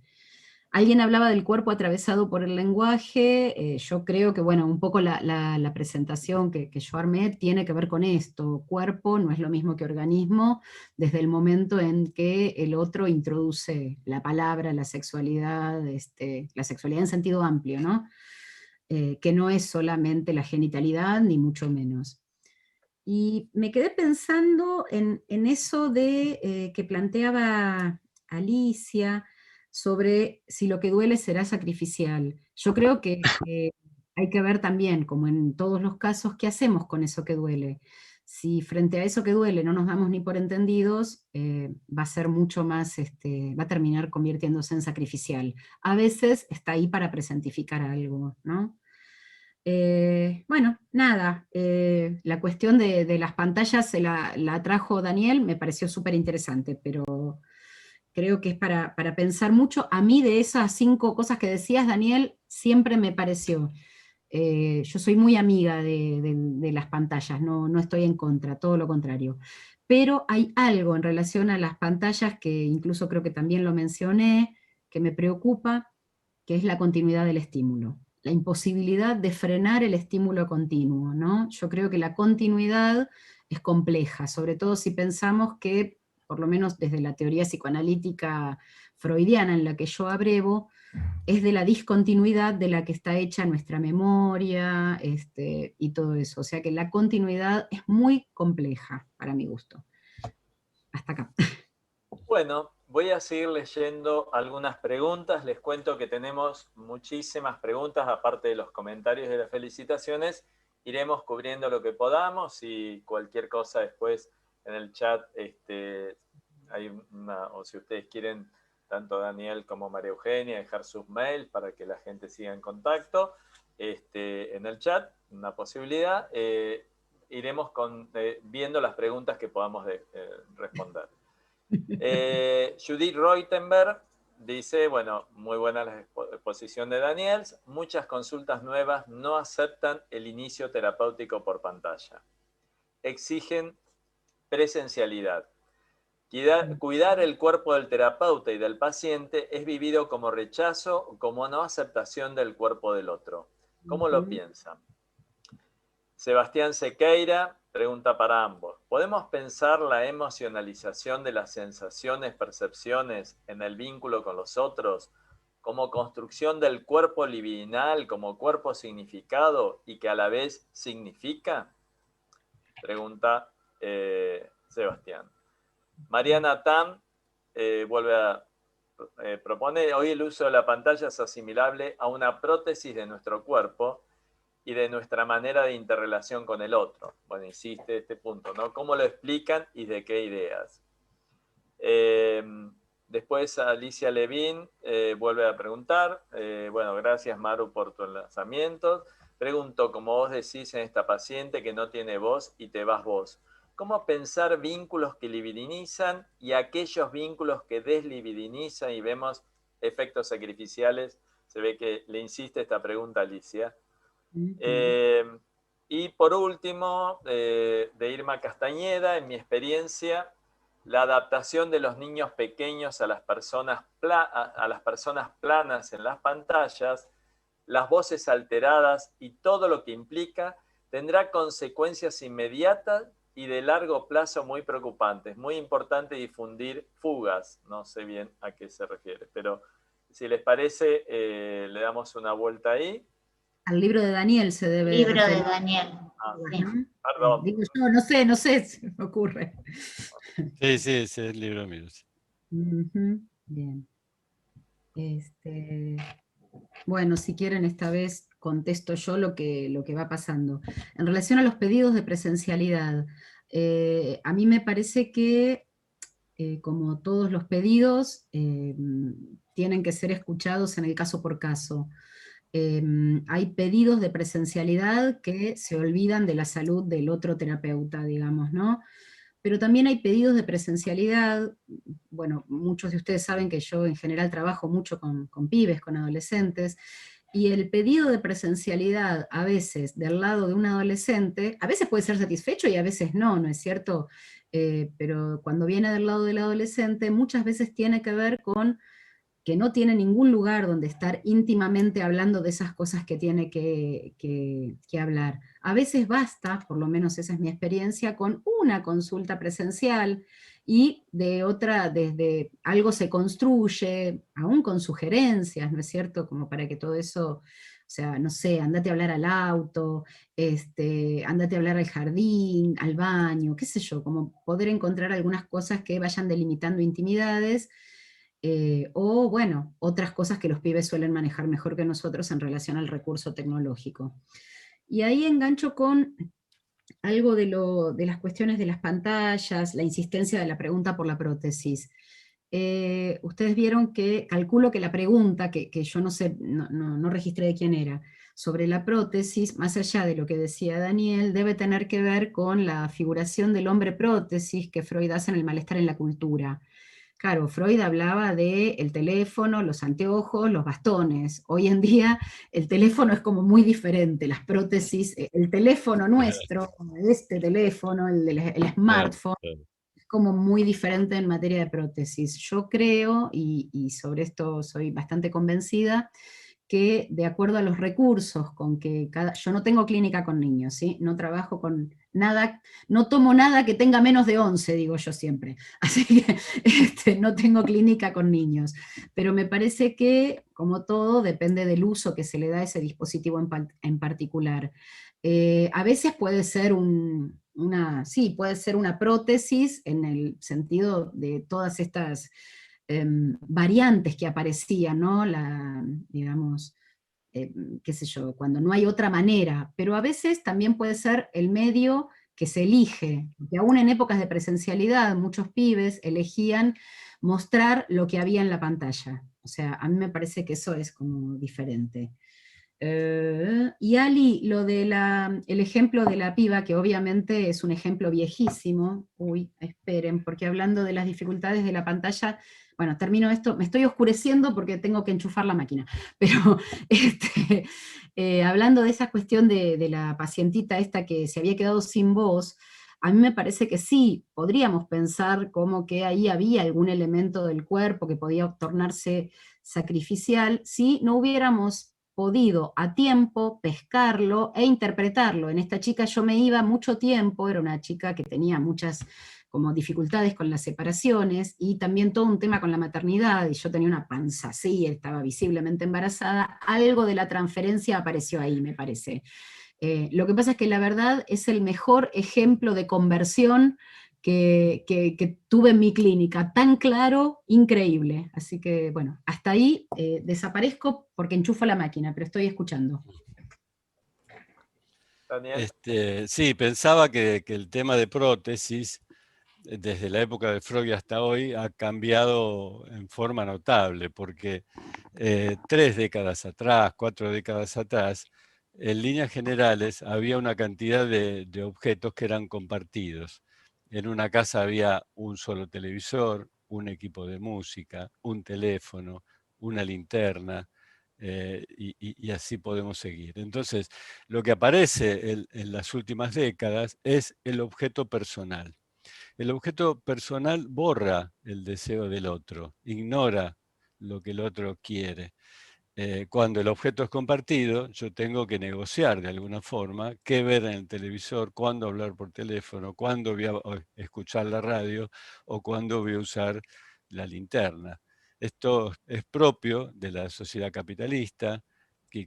Alguien hablaba del cuerpo atravesado por el lenguaje. Yo creo que, bueno, un poco la presentación que yo armé tiene que ver con esto. Cuerpo no es lo mismo que organismo, desde el momento en que el otro introduce la palabra, la sexualidad en sentido amplio, ¿no? Que no es solamente la genitalidad, ni mucho menos. Y me quedé pensando en eso de que planteaba Alicia, sobre si lo que duele será sacrificial. Yo creo que hay que ver también, como en todos los casos, qué hacemos con eso que duele. Si frente a eso que duele no nos damos ni por entendidos, va a ser mucho más, va a terminar convirtiéndose en sacrificial. A veces está ahí para presentificar algo, ¿no? Bueno, nada, la cuestión de las pantallas la trajo Daniel, me pareció súper interesante, pero creo que es para pensar mucho. A mí, de esas 5 cosas que decías, Daniel, siempre me pareció. Yo soy muy amiga de las pantallas, no estoy en contra, todo lo contrario. Pero hay algo en relación a las pantallas que incluso creo que también lo mencioné, que me preocupa, que es la continuidad del estímulo, la imposibilidad de frenar el estímulo continuo, ¿no? Yo creo que la continuidad es compleja, sobre todo si pensamos que, por lo menos desde la teoría psicoanalítica freudiana en la que yo abrevo, es de la discontinuidad de la que está hecha nuestra memoria, y todo eso. O sea que la continuidad es muy compleja, para mi gusto. Hasta acá. Bueno, voy a seguir leyendo algunas preguntas. Les cuento que tenemos muchísimas preguntas, aparte de los comentarios y de las felicitaciones. Iremos cubriendo lo que podamos, y cualquier cosa después en el chat, o si ustedes quieren, tanto Daniel como María Eugenia, dejar sus mails para que la gente siga en contacto en el chat, una posibilidad. Iremos viendo las preguntas que podamos responder. Judith Reutenberg dice, bueno, muy buena la exposición de Daniel, muchas consultas nuevas no aceptan el inicio terapéutico por pantalla, exigen presencialidad. Cuidar el cuerpo del terapeuta y del paciente es vivido como rechazo o como no aceptación del cuerpo del otro. ¿Cómo lo piensan? Sebastián Sequeira pregunta para ambos. ¿Podemos pensar la emocionalización de las sensaciones, percepciones en el vínculo con los otros como construcción del cuerpo libidinal, como cuerpo significado y que a la vez significa? Pregunta Sebastián. Mariana Tam propone, hoy el uso de la pantalla es asimilable a una prótesis de nuestro cuerpo y de nuestra manera de interrelación con el otro. Bueno, insiste este punto, ¿no? ¿Cómo lo explican y de qué ideas? Después Alicia Levin vuelve a preguntar. Bueno, gracias Maru por tus lanzamientos. Pregunto, como vos decís en esta paciente que no tiene voz y te vas vos, ¿cómo pensar vínculos que libidinizan y aquellos vínculos que deslibidinizan? Y vemos efectos sacrificiales. Se ve que le insiste esta pregunta a Alicia. Y por último, de Irma Castañeda, en mi experiencia, la adaptación de los niños pequeños a las personas planas en las pantallas, las voces alteradas y todo lo que implica, tendrá consecuencias inmediatas y de largo plazo muy preocupantes. Muy importante difundir fugas. No sé bien a qué se refiere, pero si les parece, le damos una vuelta ahí. Al libro de Daniel se debe Libro de referir. Daniel. Ah, Sí. perdón. Digo yo, no sé, se me ocurre. Sí, sí, ese es el libro mío. Sí. Ujú, bien. Bueno, si quieren esta vez contesto yo lo que va pasando. En relación a los pedidos de presencialidad, a mí me parece que, como todos los pedidos, tienen que ser escuchados en el caso por caso. Hay pedidos de presencialidad que se olvidan de la salud del otro terapeuta, digamos, ¿no? Pero también hay pedidos de presencialidad. Bueno, muchos de ustedes saben que yo en general trabajo mucho con pibes, con adolescentes, y el pedido de presencialidad a veces del lado de un adolescente, a veces puede ser satisfecho y a veces no, ¿no es cierto? Pero cuando viene del lado del adolescente, muchas veces tiene que ver con que no tiene ningún lugar donde estar íntimamente hablando de esas cosas que tiene que hablar. A veces basta, por lo menos esa es mi experiencia, con una consulta presencial y de otra, desde algo se construye, aún con sugerencias, ¿no es cierto? Como para que todo eso, o sea, no sé, andate a hablar al auto, andate a hablar al jardín, al baño, qué sé yo, como poder encontrar algunas cosas que vayan delimitando intimidades, o bueno, otras cosas que los pibes suelen manejar mejor que nosotros en relación al recurso tecnológico. Y ahí engancho con algo de las cuestiones de las pantallas, la insistencia de la pregunta por la prótesis. Ustedes vieron que, calculo que la pregunta, que yo no sé, no registré de quién era, sobre la prótesis, más allá de lo que decía Daniel, debe tener que ver con la figuración del hombre prótesis que Freud hace en El malestar en la cultura. Claro, Freud hablaba de el teléfono, los anteojos, los bastones. Hoy en día el teléfono es como muy diferente, las prótesis, el teléfono nuestro, este teléfono, el Claro, smartphone, claro. es como muy diferente en materia de prótesis. Yo creo, y sobre esto soy bastante convencida, que de acuerdo a los recursos con que yo no tengo clínica con niños, ¿sí? No trabajo con nada, no tomo nada que tenga menos de 11, digo yo siempre. Así que no tengo clínica con niños. Pero me parece que, como todo, depende del uso que se le da a ese dispositivo en particular. A veces puede ser sí, puede ser una prótesis en el sentido de todas estas variantes que aparecían, ¿no? Digamos, qué sé yo, cuando no hay otra manera, pero a veces también puede ser el medio que se elige, que aún en épocas de presencialidad muchos pibes elegían mostrar lo que había en la pantalla. O sea, a mí me parece que eso es como diferente. Y Ali, el ejemplo de la piba, que obviamente es un ejemplo viejísimo, uy, esperen, porque hablando de las dificultades de la pantalla, bueno, termino esto, me estoy oscureciendo porque tengo que enchufar la máquina, pero hablando de esa cuestión de la pacientita esta que se había quedado sin voz, a mí me parece que sí, podríamos pensar como que ahí había algún elemento del cuerpo que podía tornarse sacrificial si no hubiéramos podido a tiempo pescarlo e interpretarlo. En esta chica yo me iba mucho tiempo, era una chica que tenía muchas como dificultades con las separaciones y también todo un tema con la maternidad, y yo tenía una panza así, estaba visiblemente embarazada, algo de la transferencia apareció ahí, me parece. Lo que pasa es que la verdad es el mejor ejemplo de conversión que tuve en mi clínica, tan claro, increíble. Así que, bueno, hasta ahí desaparezco porque enchufo la máquina, pero estoy escuchando. Daniel. Sí, pensaba que el tema de prótesis, desde la época de Freud hasta hoy, ha cambiado en forma notable, porque 3 décadas atrás, 4 décadas atrás, en líneas generales había una cantidad de objetos que eran compartidos. En una casa había un solo televisor, un equipo de música, un teléfono, una linterna, y así podemos seguir. Entonces, lo que aparece en las últimas décadas es el objeto personal. El objeto personal borra el deseo del otro, ignora lo que el otro quiere. Cuando el objeto es compartido, yo tengo que negociar de alguna forma qué ver en el televisor, cuándo hablar por teléfono, cuándo voy a escuchar la radio o cuándo voy a usar la linterna. Esto es propio de la sociedad capitalista,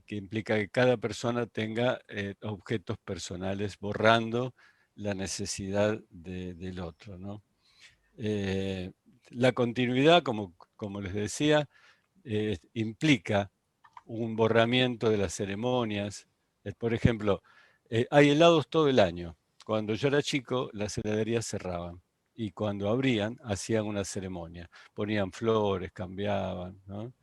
que implica que cada persona tenga objetos personales, borrando la necesidad del otro, ¿no? La continuidad, como les decía, implica un borramiento de las ceremonias. Por ejemplo, hay helados todo el año. Cuando yo era chico, las heladerías cerraban. Y cuando abrían, hacían una ceremonia. Ponían flores, cambiaban, ¿no?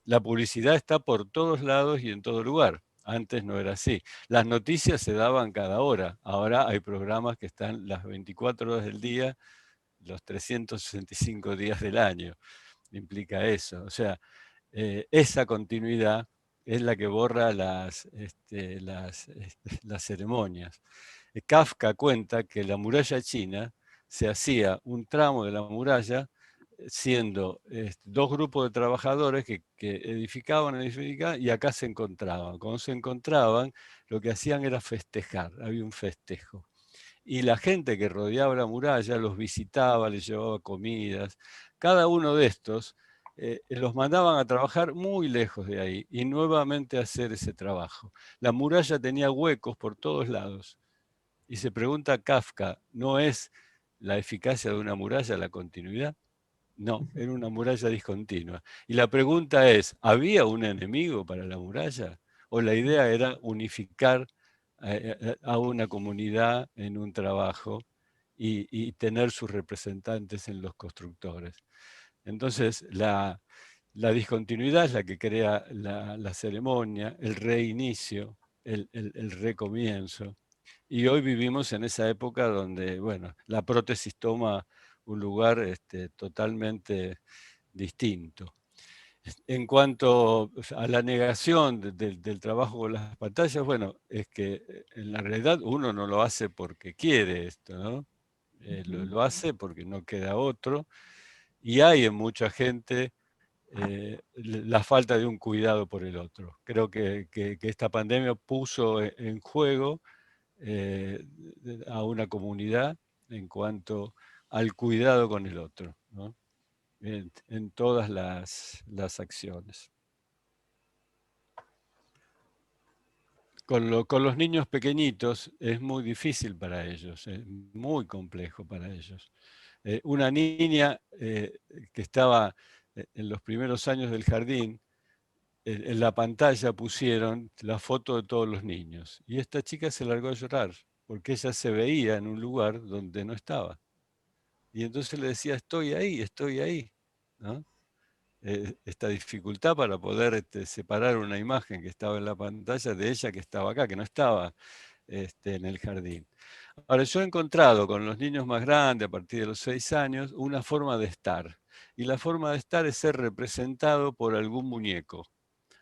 La publicidad está por todos lados y en todo lugar. Antes no era así. Las noticias se daban cada hora. Ahora hay programas que están las 24 horas del día, los 365 días del año. Implica eso. O sea, esa continuidad es la que borra las ceremonias. Kafka cuenta que la muralla china se hacía un tramo de la muralla siendo dos grupos de trabajadores que edificaban y acá se encontraban. Cuando se encontraban, lo que hacían era festejar, había un festejo. Y la gente que rodeaba la muralla los visitaba, les llevaba comidas. Cada uno de estos los mandaban a trabajar muy lejos de ahí y nuevamente a hacer ese trabajo. La muralla tenía huecos por todos lados. Y se pregunta Kafka, ¿no es la eficacia de una muralla la continuidad? No, era una muralla discontinua. Y la pregunta es, ¿había un enemigo para la muralla? ¿O la idea era unificar a una comunidad en un trabajo y tener sus representantes en los constructores? Entonces, la discontinuidad es la que crea la ceremonia, el reinicio, el recomienzo. Y hoy vivimos en esa época donde, bueno, la prótesis toma un lugar totalmente distinto. En cuanto a la negación del trabajo con las pantallas, bueno, es que en la realidad uno no lo hace porque quiere esto, ¿no? Lo hace porque no queda otro, y hay en mucha gente la falta de un cuidado por el otro. Creo que esta pandemia puso en juego a una comunidad en cuanto al cuidado con el otro, ¿no? En todas las acciones. Con los niños pequeñitos es muy difícil para ellos, es muy complejo para ellos. Una niña que estaba en los primeros años del jardín, en la pantalla pusieron la foto de todos los niños. Y esta chica se largó a llorar, porque ella se veía en un lugar donde no estaba. Y entonces le decía, estoy ahí, ¿no? Esta dificultad para poder separar una imagen que estaba en la pantalla de ella que estaba acá, que no estaba en el jardín. Ahora, yo he encontrado con los niños más grandes, a partir de los 6 años, una forma de estar. Y la forma de estar es ser representado por algún muñeco,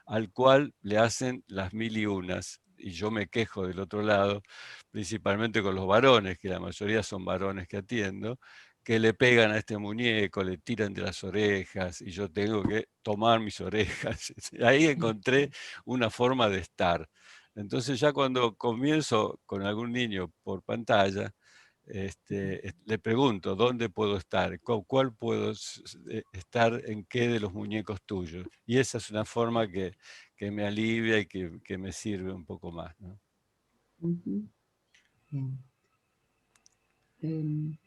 al cual le hacen las mil y unas. Y yo me quejo del otro lado, principalmente con los varones, que la mayoría son varones que atiendo, que le pegan a este muñeco, le tiran de las orejas, y yo tengo que tomar mis orejas. Ahí encontré una forma de estar. Entonces ya cuando comienzo con algún niño por pantalla, le pregunto, ¿dónde puedo estar? ¿Cuál puedo estar en qué de los muñecos tuyos? Y esa es una forma que me alivia y que me sirve un poco más, ¿no? Bien.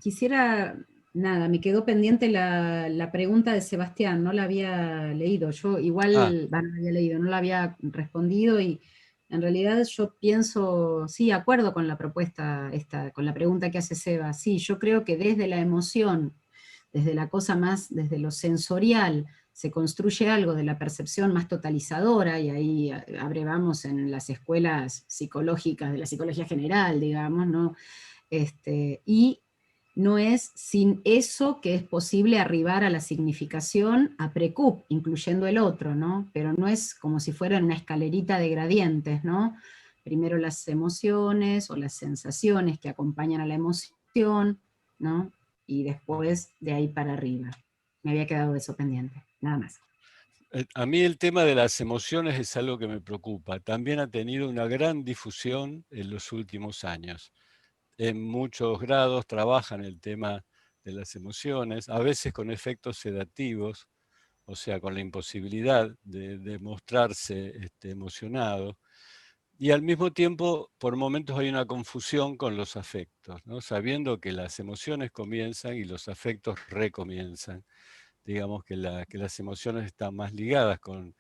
Quisiera, nada, me quedó pendiente la pregunta de Sebastián, no la había leído, yo igual, no la había leído, no la había respondido, y en realidad yo pienso, sí, acuerdo con la propuesta esta, con la pregunta que hace Seba, sí, yo creo que desde la emoción, desde la cosa más, desde lo sensorial, se construye algo de la percepción más totalizadora, y ahí abrevamos en las escuelas psicológicas, de la psicología general, digamos, ¿no? Y no es sin eso que es posible arribar a la significación a precup, incluyendo el otro, ¿no? Pero no es como si fuera una escalerita de gradientes, ¿no? Primero las emociones o las sensaciones que acompañan a la emoción, ¿no? Y después de ahí para arriba. Me había quedado eso pendiente, nada más. A mí el tema de las emociones es algo que me preocupa. También ha tenido una gran difusión en los últimos años. En muchos grados trabajan el tema de las emociones, a veces con efectos sedativos, o sea, con la imposibilidad de mostrarse emocionado, y al mismo tiempo, por momentos hay una confusión con los afectos, ¿no? Sabiendo que las emociones comienzan y los afectos recomienzan. Digamos que las emociones están más ligadas con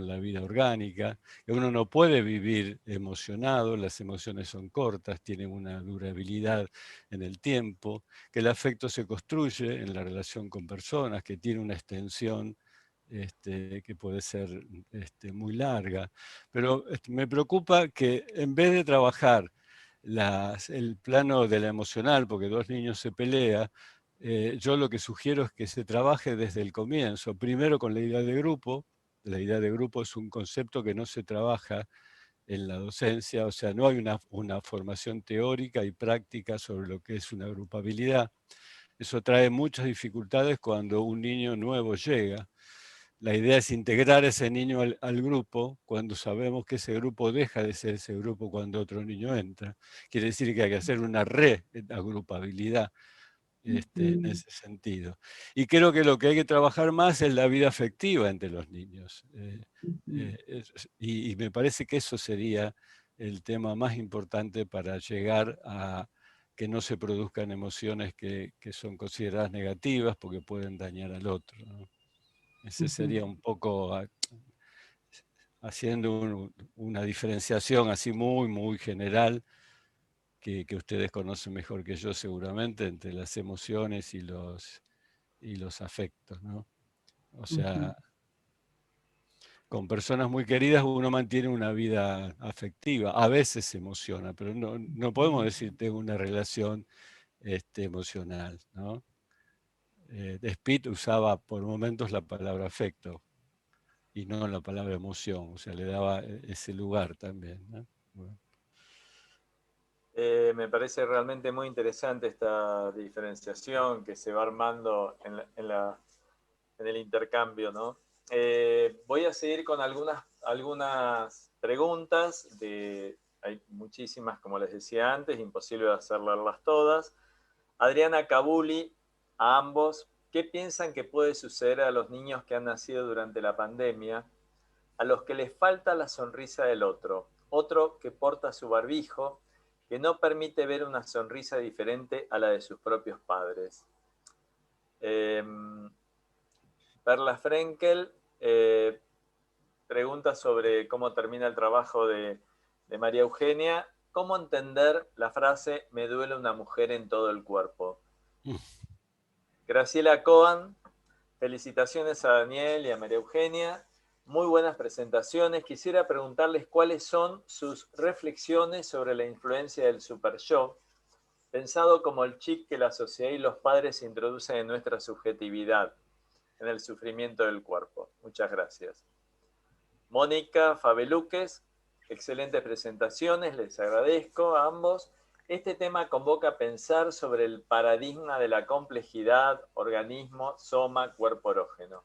la vida orgánica, que uno no puede vivir emocionado, las emociones son cortas, tienen una durabilidad en el tiempo, que el afecto se construye en la relación con personas, que tiene una extensión que puede ser muy larga. Pero me preocupa que en vez de trabajar el plano de la emocional, porque dos niños se pelean, yo lo que sugiero es que se trabaje desde el comienzo, primero con la idea de grupo. La idea de grupo es un concepto que no se trabaja en la docencia, o sea, no hay una formación teórica y práctica sobre lo que es una grupabilidad. Eso trae muchas dificultades cuando un niño nuevo llega. La idea es integrar a ese niño al grupo cuando sabemos que ese grupo deja de ser ese grupo cuando otro niño entra. Quiere decir que hay que hacer una reagrupabilidad en ese sentido. Y creo que lo que hay que trabajar más es la vida afectiva entre los niños. Y me parece que eso sería el tema más importante para llegar a que no se produzcan emociones que son consideradas negativas porque pueden dañar al otro, ¿no? Ese sería un poco haciendo una diferenciación así muy general que ustedes conocen mejor que yo seguramente entre las emociones y los afectos, ¿no? O sea, con personas muy queridas uno mantiene una vida afectiva, a veces se emociona, pero no podemos decir tengo una relación emocional, ¿no? Speed usaba por momentos la palabra afecto y no la palabra emoción, o sea, le daba ese lugar también, ¿no? Bueno. Me parece realmente muy interesante esta diferenciación que se va armando en el intercambio, ¿no? Voy a seguir con algunas preguntas. Hay muchísimas, como les decía antes, imposible hacerlas todas. Adriana Cabuli, a ambos, ¿qué piensan que puede suceder a los niños que han nacido durante la pandemia, a los que les falta la sonrisa del otro que porta su barbijo, que no permite ver una sonrisa diferente a la de sus propios padres? Perla Frenkel pregunta sobre cómo termina el trabajo de María Eugenia. ¿Cómo entender la frase "me duele una mujer en todo el cuerpo"? Graciela Coan, felicitaciones a Daniel y a María Eugenia. Muy buenas presentaciones. Quisiera preguntarles cuáles son sus reflexiones sobre la influencia del super yo, pensado como el chip que la sociedad y los padres introducen en nuestra subjetividad, en el sufrimiento del cuerpo. Muchas gracias. Mónica Fabeluques, excelentes presentaciones, les agradezco a ambos. Este tema convoca a pensar sobre el paradigma de la complejidad, organismo, soma, cuerpo erógeno.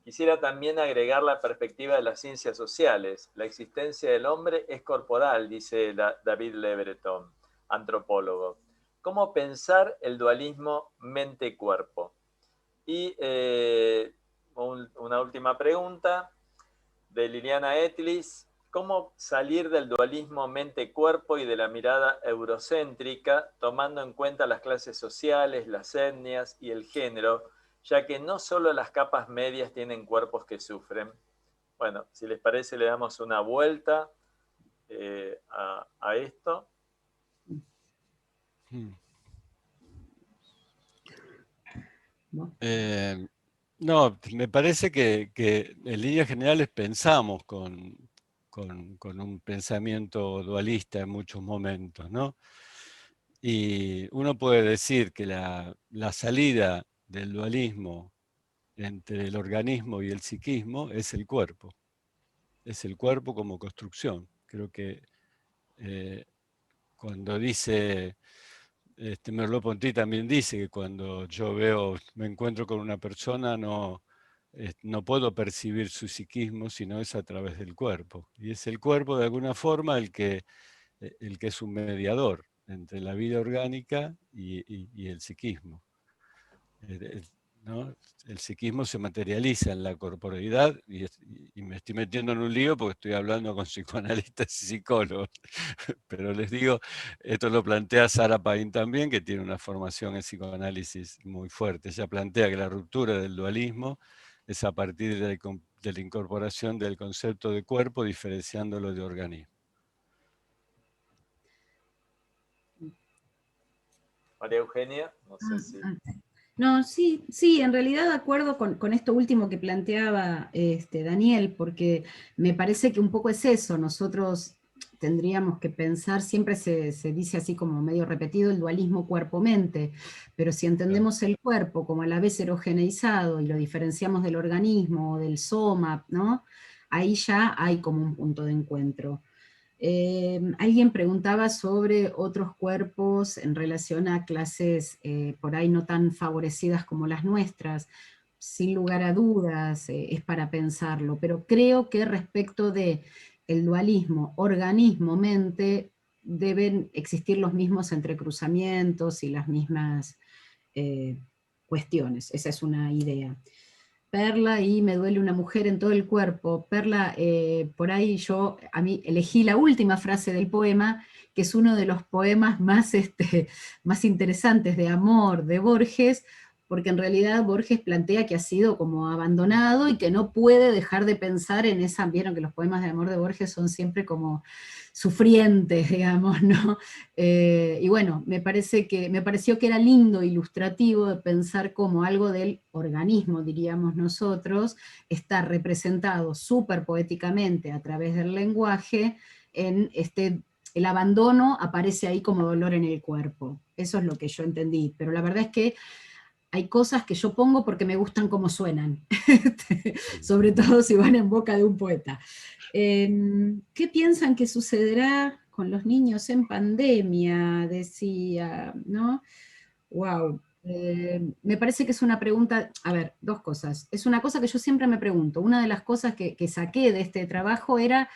Quisiera también agregar la perspectiva de las ciencias sociales. La existencia del hombre es corporal, dice David Le Breton, antropólogo. ¿Cómo pensar el dualismo mente-cuerpo? Y una última pregunta de Liliana Etlis. ¿Cómo salir del dualismo mente-cuerpo y de la mirada eurocéntrica, tomando en cuenta las clases sociales, las etnias y el género, ya que no solo las capas medias tienen cuerpos que sufren? Bueno, si les parece, le damos una vuelta a esto. No, me parece que en líneas generales pensamos con un pensamiento dualista en muchos momentos, ¿no? Y uno puede decir que la salida del dualismo entre el organismo y el psiquismo es el cuerpo. Es el cuerpo como construcción. Creo que cuando dice, Merleau-Ponty también dice que cuando yo me encuentro con una persona, no puedo percibir su psiquismo, sino es a través del cuerpo. Y es el cuerpo, de alguna forma, el que es un mediador entre la vida orgánica y el psiquismo. ¿no? El psiquismo se materializa en la corporeidad, y me estoy metiendo en un lío porque estoy hablando con psicoanalistas y psicólogos, pero les digo, esto lo plantea Sarah Pain también, que tiene una formación en psicoanálisis muy fuerte. Ella plantea que la ruptura del dualismo es a partir de la incorporación del concepto de cuerpo, diferenciándolo de organismo. María Eugenia, no sé si... No, sí, sí, en realidad de acuerdo con esto último que planteaba Daniel, porque me parece que un poco es eso, nosotros tendríamos que pensar, siempre se dice así como medio repetido, el dualismo cuerpo-mente, pero si entendemos el cuerpo como a la vez erogeneizado y lo diferenciamos del organismo o del soma, ¿no? Ahí ya hay como un punto de encuentro. Alguien preguntaba sobre otros cuerpos en relación a clases por ahí no tan favorecidas como las nuestras. Sin lugar a dudas, es para pensarlo, pero creo que respecto de el dualismo organismo-mente deben existir los mismos entrecruzamientos y las mismas cuestiones. Esa es una idea. Perla y me duele una mujer en todo el cuerpo. Perla, por ahí a mí elegí la última frase del poema, que es uno de los poemas más, más interesantes de amor de Borges, porque en realidad Borges plantea que ha sido como abandonado y que no puede dejar de pensar en esa, vieron que los poemas de amor de Borges son siempre como sufrientes, digamos, ¿no? Y bueno, me pareció que era lindo, ilustrativo, de pensar como algo del organismo, diríamos nosotros, está representado súper poéticamente a través del lenguaje, en el abandono aparece ahí como dolor en el cuerpo. Eso es lo que yo entendí, pero la verdad es que hay cosas que yo pongo porque me gustan como suenan, sobre todo si van en boca de un poeta. ¿Qué piensan que sucederá con los niños en pandemia? Decía, ¿no? Wow. Me parece que es una pregunta, a ver, dos cosas. Es una cosa que yo siempre me pregunto. Una de las cosas que saqué de este trabajo era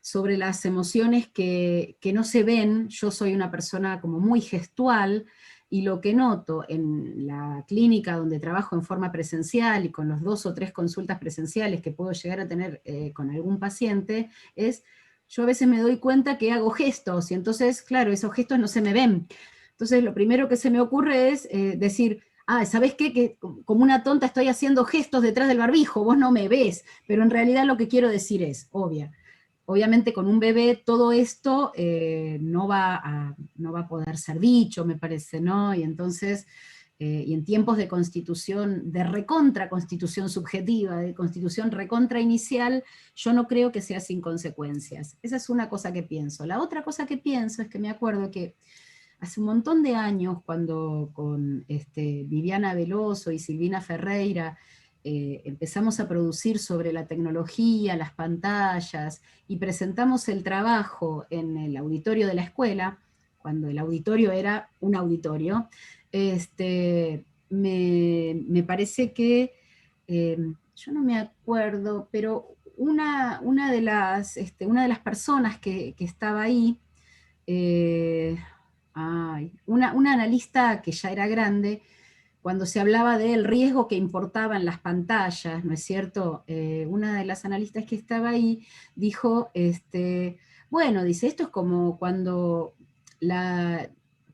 sobre las emociones que no se ven. Yo soy una persona como muy gestual, y lo que noto en la clínica donde trabajo en forma presencial y con los 2 o 3 consultas presenciales que puedo llegar a tener con algún paciente, es, yo a veces me doy cuenta que hago gestos, y entonces, claro, esos gestos no se me ven. Entonces lo primero que se me ocurre es decir, ¿sabés qué? Que como una tonta estoy haciendo gestos detrás del barbijo, vos no me ves, pero en realidad lo que quiero decir es, obviamente con un bebé todo esto no va a poder ser dicho, me parece, ¿no? Y entonces, y en tiempos de constitución, de recontra constitución subjetiva, de constitución recontra inicial, yo no creo que sea sin consecuencias. Esa es una cosa que pienso. La otra cosa que pienso es que me acuerdo que hace un montón de años, cuando con Viviana Veloso y Silvina Ferreira empezamos a producir sobre la tecnología, las pantallas, y presentamos el trabajo en el auditorio de la escuela, cuando el auditorio era un auditorio, me parece que, yo no me acuerdo, pero una de las personas que estaba ahí, una analista que ya era grande, cuando se hablaba del riesgo que importaban las pantallas, ¿no es cierto? Una de las analistas que estaba ahí dijo, bueno, dice, esto es como cuando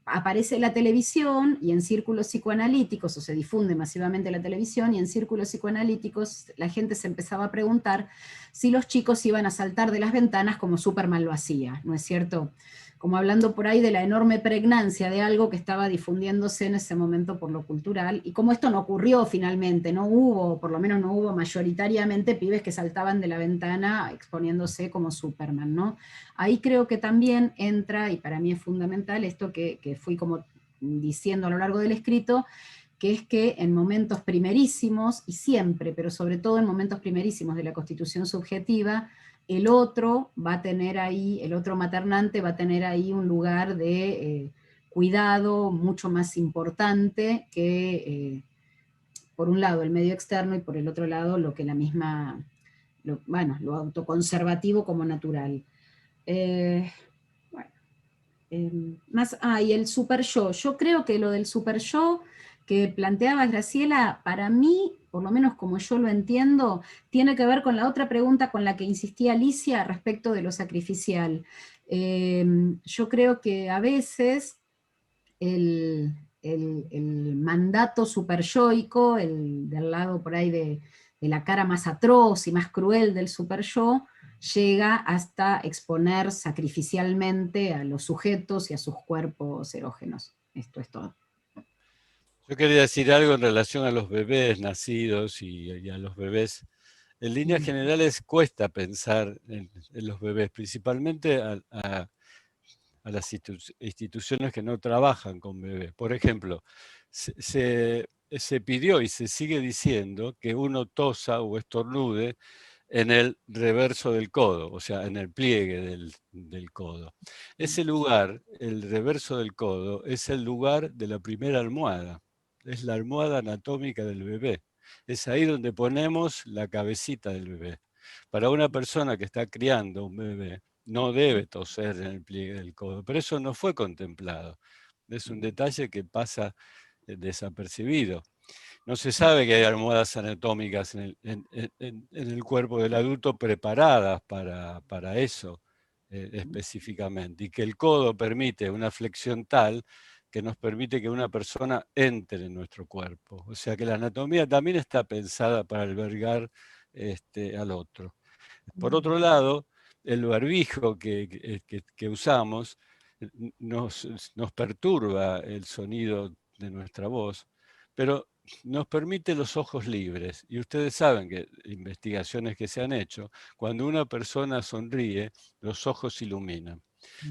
aparece la televisión y en círculos psicoanalíticos, o se difunde masivamente la televisión, y en círculos psicoanalíticos la gente se empezaba a preguntar si los chicos iban a saltar de las ventanas como Superman lo hacía, ¿no es cierto? Como hablando por ahí de la enorme pregnancia de algo que estaba difundiéndose en ese momento por lo cultural, y como esto no ocurrió finalmente, no hubo, por lo menos no hubo mayoritariamente pibes que saltaban de la ventana exponiéndose como Superman, ¿no? Ahí creo que también entra, y para mí es fundamental, esto que fui como diciendo a lo largo del escrito, que es que en momentos primerísimos, y siempre, pero sobre todo en momentos primerísimos de la constitución subjetiva, el otro va a tener ahí, el otro maternante va a tener ahí un lugar de cuidado mucho más importante que, por un lado, el medio externo, y por el otro lado, lo que la misma, lo autoconservativo como natural. Y el super yo creo que lo del super yo que planteabas, Graciela, para mí, por lo menos como yo lo entiendo, tiene que ver con la otra pregunta con la que insistía Alicia respecto de lo sacrificial. Yo creo que a veces el mandato superyoico, el del lado por ahí de la cara más atroz y más cruel del superyo, llega hasta exponer sacrificialmente a los sujetos y a sus cuerpos erógenos. Esto es todo. Yo quería decir algo en relación a los bebés nacidos y a los bebés. En líneas generales cuesta pensar en los bebés, principalmente a las instituciones que no trabajan con bebés. Por ejemplo, se pidió y se sigue diciendo que uno tosa o estornude en el reverso del codo, o sea, en el pliegue del codo. Ese lugar, el reverso del codo, es el lugar de la primera almohada. Es la almohada anatómica del bebé. Es ahí donde ponemos la cabecita del bebé. Para una persona que está criando un bebé, no debe toser en el pliegue del codo, pero eso no fue contemplado. Es un detalle que pasa desapercibido. No se sabe que hay almohadas anatómicas en el cuerpo del adulto preparadas para eso específicamente, y que el codo permite una flexión tal que nos permite que una persona entre en nuestro cuerpo. O sea que la anatomía también está pensada para albergar al otro. Por otro lado, el barbijo que usamos nos perturba el sonido de nuestra voz, pero nos permite los ojos libres. Y ustedes saben que investigaciones que se han hecho, cuando una persona sonríe, los ojos se iluminan.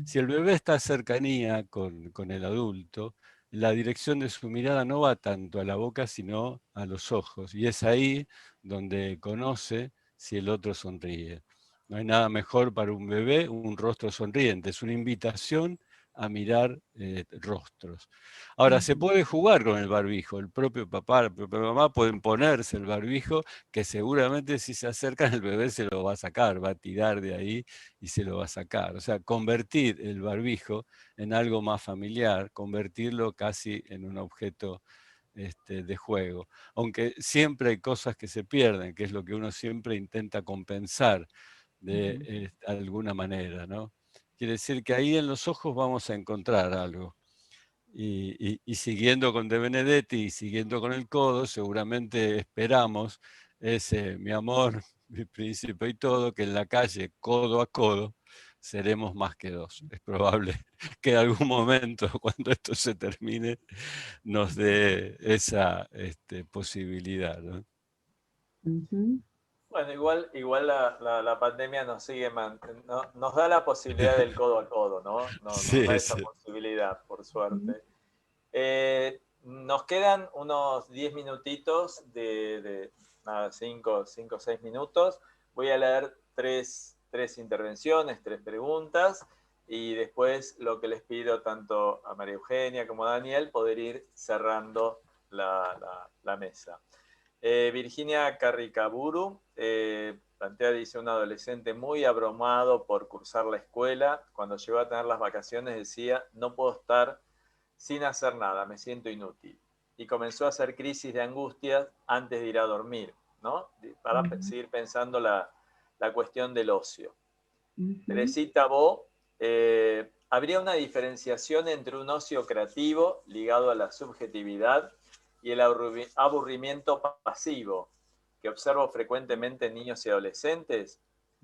Si el bebé está a cercanía con el adulto, la dirección de su mirada no va tanto a la boca, sino a los ojos. Y es ahí donde conoce si el otro sonríe. No hay nada mejor para un bebé, un rostro sonriente. Es una invitación a mirar rostros. Ahora, se puede jugar con el barbijo. El propio papá, la propia mamá pueden ponerse el barbijo, que seguramente si se acercan el bebé se lo va a sacar, va a tirar de ahí y se lo va a sacar. O sea, convertir el barbijo en algo más familiar, convertirlo casi en un objeto de juego. Aunque siempre hay cosas que se pierden, que es lo que uno siempre intenta compensar de alguna manera, ¿no? Quiere decir que ahí en los ojos vamos a encontrar algo. Y siguiendo con De Benedetti y siguiendo con el codo, seguramente esperamos ese mi amor, mi príncipe y todo, que en la calle, codo a codo, seremos más que dos. Es probable que en algún momento, cuando esto se termine, nos dé esa posibilidad, ¿no? Bueno, igual la pandemia nos sigue, nos da la posibilidad del codo a codo, ¿no? Nos da Sí, esa sí. posibilidad, por suerte. Nos quedan unos 10 minutitos nada, 5 o 6 minutos. Voy a leer tres intervenciones, 3 preguntas, y después lo que les pido tanto a María Eugenia como a Daniel, poder ir cerrando la mesa. Virginia Carricaburu plantea, dice, un adolescente muy abrumado por cursar la escuela. Cuando llegó a tener las vacaciones decía, no puedo estar sin hacer nada, me siento inútil. Y comenzó a hacer crisis de angustia antes de ir a dormir, ¿no? Para seguir pensando la cuestión del ocio. Teresita Bo, ¿habría una diferenciación entre un ocio creativo ligado a la subjetividad y el aburrimiento pasivo que observo frecuentemente en niños y adolescentes?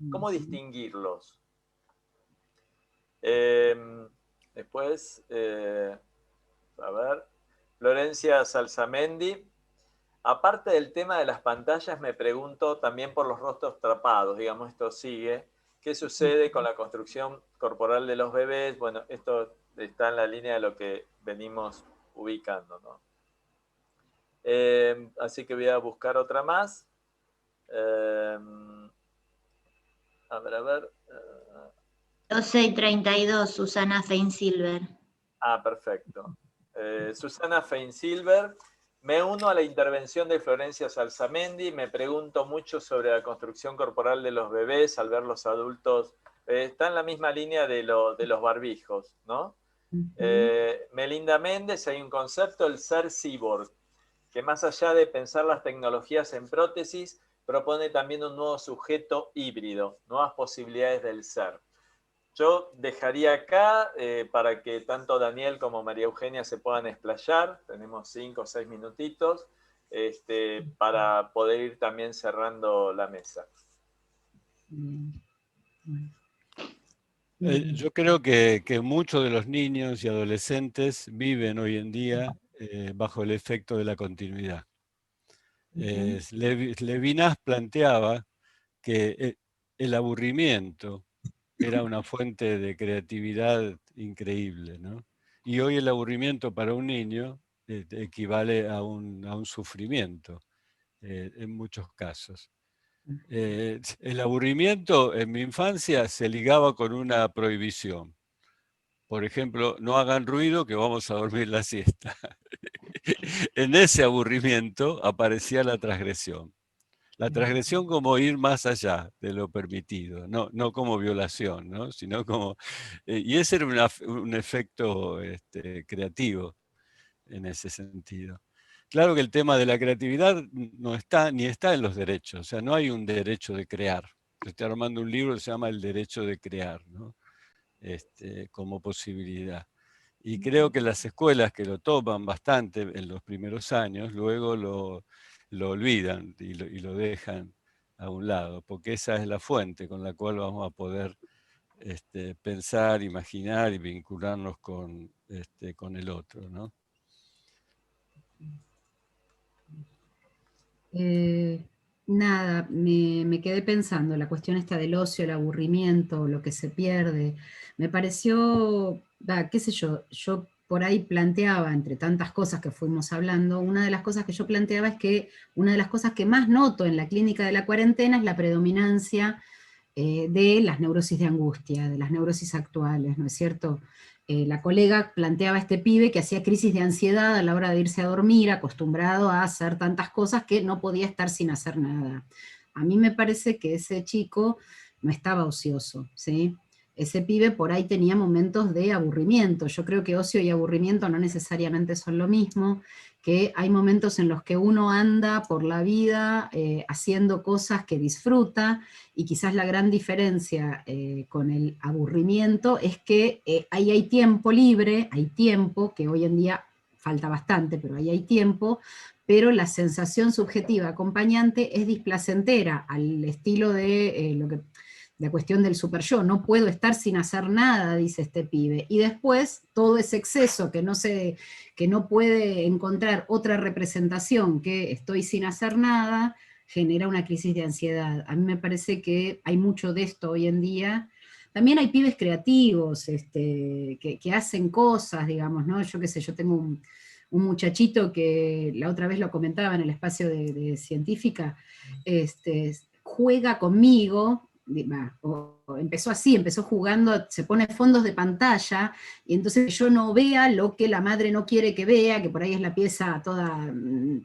¿Cómo distinguirlos? Después, a ver, Florencia Salsamendi. Aparte del tema de las pantallas, me pregunto también por los rostros tapados, digamos, esto sigue. ¿Qué sucede con la construcción corporal de los bebés? Bueno, esto está en la línea de lo que venimos ubicando, ¿no? Así que voy a buscar otra más. A ver. 12 y 32, Susana Feinsilver. Perfecto. Susana Feinsilver. Me uno a la intervención de Florencia Salsamendi. Me pregunto mucho sobre la construcción corporal de los bebés al ver los adultos. Está en la misma línea de los barbijos, ¿no? Melinda Méndez, hay un concepto, el ser cyborg. que más allá de pensar las tecnologías en prótesis, propone también un nuevo sujeto híbrido, nuevas posibilidades del ser. Yo dejaría acá para que tanto Daniel como María Eugenia se puedan explayar. Tenemos 5 o 6 minutitos para poder ir también cerrando la mesa. Yo creo que muchos de los niños y adolescentes viven hoy en día bajo el efecto de la continuidad. Levinas planteaba que el aburrimiento era una fuente de creatividad increíble, ¿no? Y hoy el aburrimiento para un niño equivale a un sufrimiento en muchos casos. El aburrimiento en mi infancia se ligaba con una prohibición. Por ejemplo, no hagan ruido que vamos a dormir la siesta. En ese aburrimiento aparecía la transgresión. La transgresión como ir más allá de lo permitido, no como violación, ¿no? Sino como... y ese era un efecto creativo en ese sentido. Claro que el tema de la creatividad no está, ni está en los derechos, o sea, no hay un derecho de crear. Yo estoy armando un libro que se llama El derecho de crear, ¿no? Como posibilidad. Y creo que las escuelas que lo toman bastante en los primeros años, luego lo olvidan y lo dejan a un lado, porque esa es la fuente con la cual vamos a poder pensar, imaginar y vincularnos con el otro, ¿no? Nada, me quedé pensando, la cuestión esta del ocio, el aburrimiento, lo que se pierde. Me pareció, qué sé yo por ahí planteaba, entre tantas cosas que fuimos hablando, una de las cosas que yo planteaba es que una de las cosas que más noto en la clínica de la cuarentena es la predominancia de las neurosis de angustia, de las neurosis actuales, ¿no es cierto? La colega planteaba a este pibe que hacía crisis de ansiedad a la hora de irse a dormir, acostumbrado a hacer tantas cosas que no podía estar sin hacer nada. A mí me parece que ese chico no estaba ocioso, ¿sí? Ese pibe por ahí tenía momentos de aburrimiento. Yo creo que ocio y aburrimiento no necesariamente son lo mismo, que hay momentos en los que uno anda por la vida haciendo cosas que disfruta, y quizás la gran diferencia con el aburrimiento es que ahí hay tiempo libre, hay tiempo, que hoy en día falta bastante, pero ahí hay tiempo, pero la sensación subjetiva acompañante es displacentera, al estilo de la cuestión del super yo, no puedo estar sin hacer nada, dice este pibe, y después todo ese exceso que no puede encontrar otra representación que estoy sin hacer nada, genera una crisis de ansiedad. A mí me parece que hay mucho de esto hoy en día. También hay pibes creativos que hacen cosas, digamos, ¿no? Yo qué sé, yo tengo un muchachito que la otra vez lo comentaba en el espacio de científica, juega conmigo, o empezó así, empezó jugando, se pone fondos de pantalla, y entonces yo no vea lo que la madre no quiere que vea, que por ahí es la pieza toda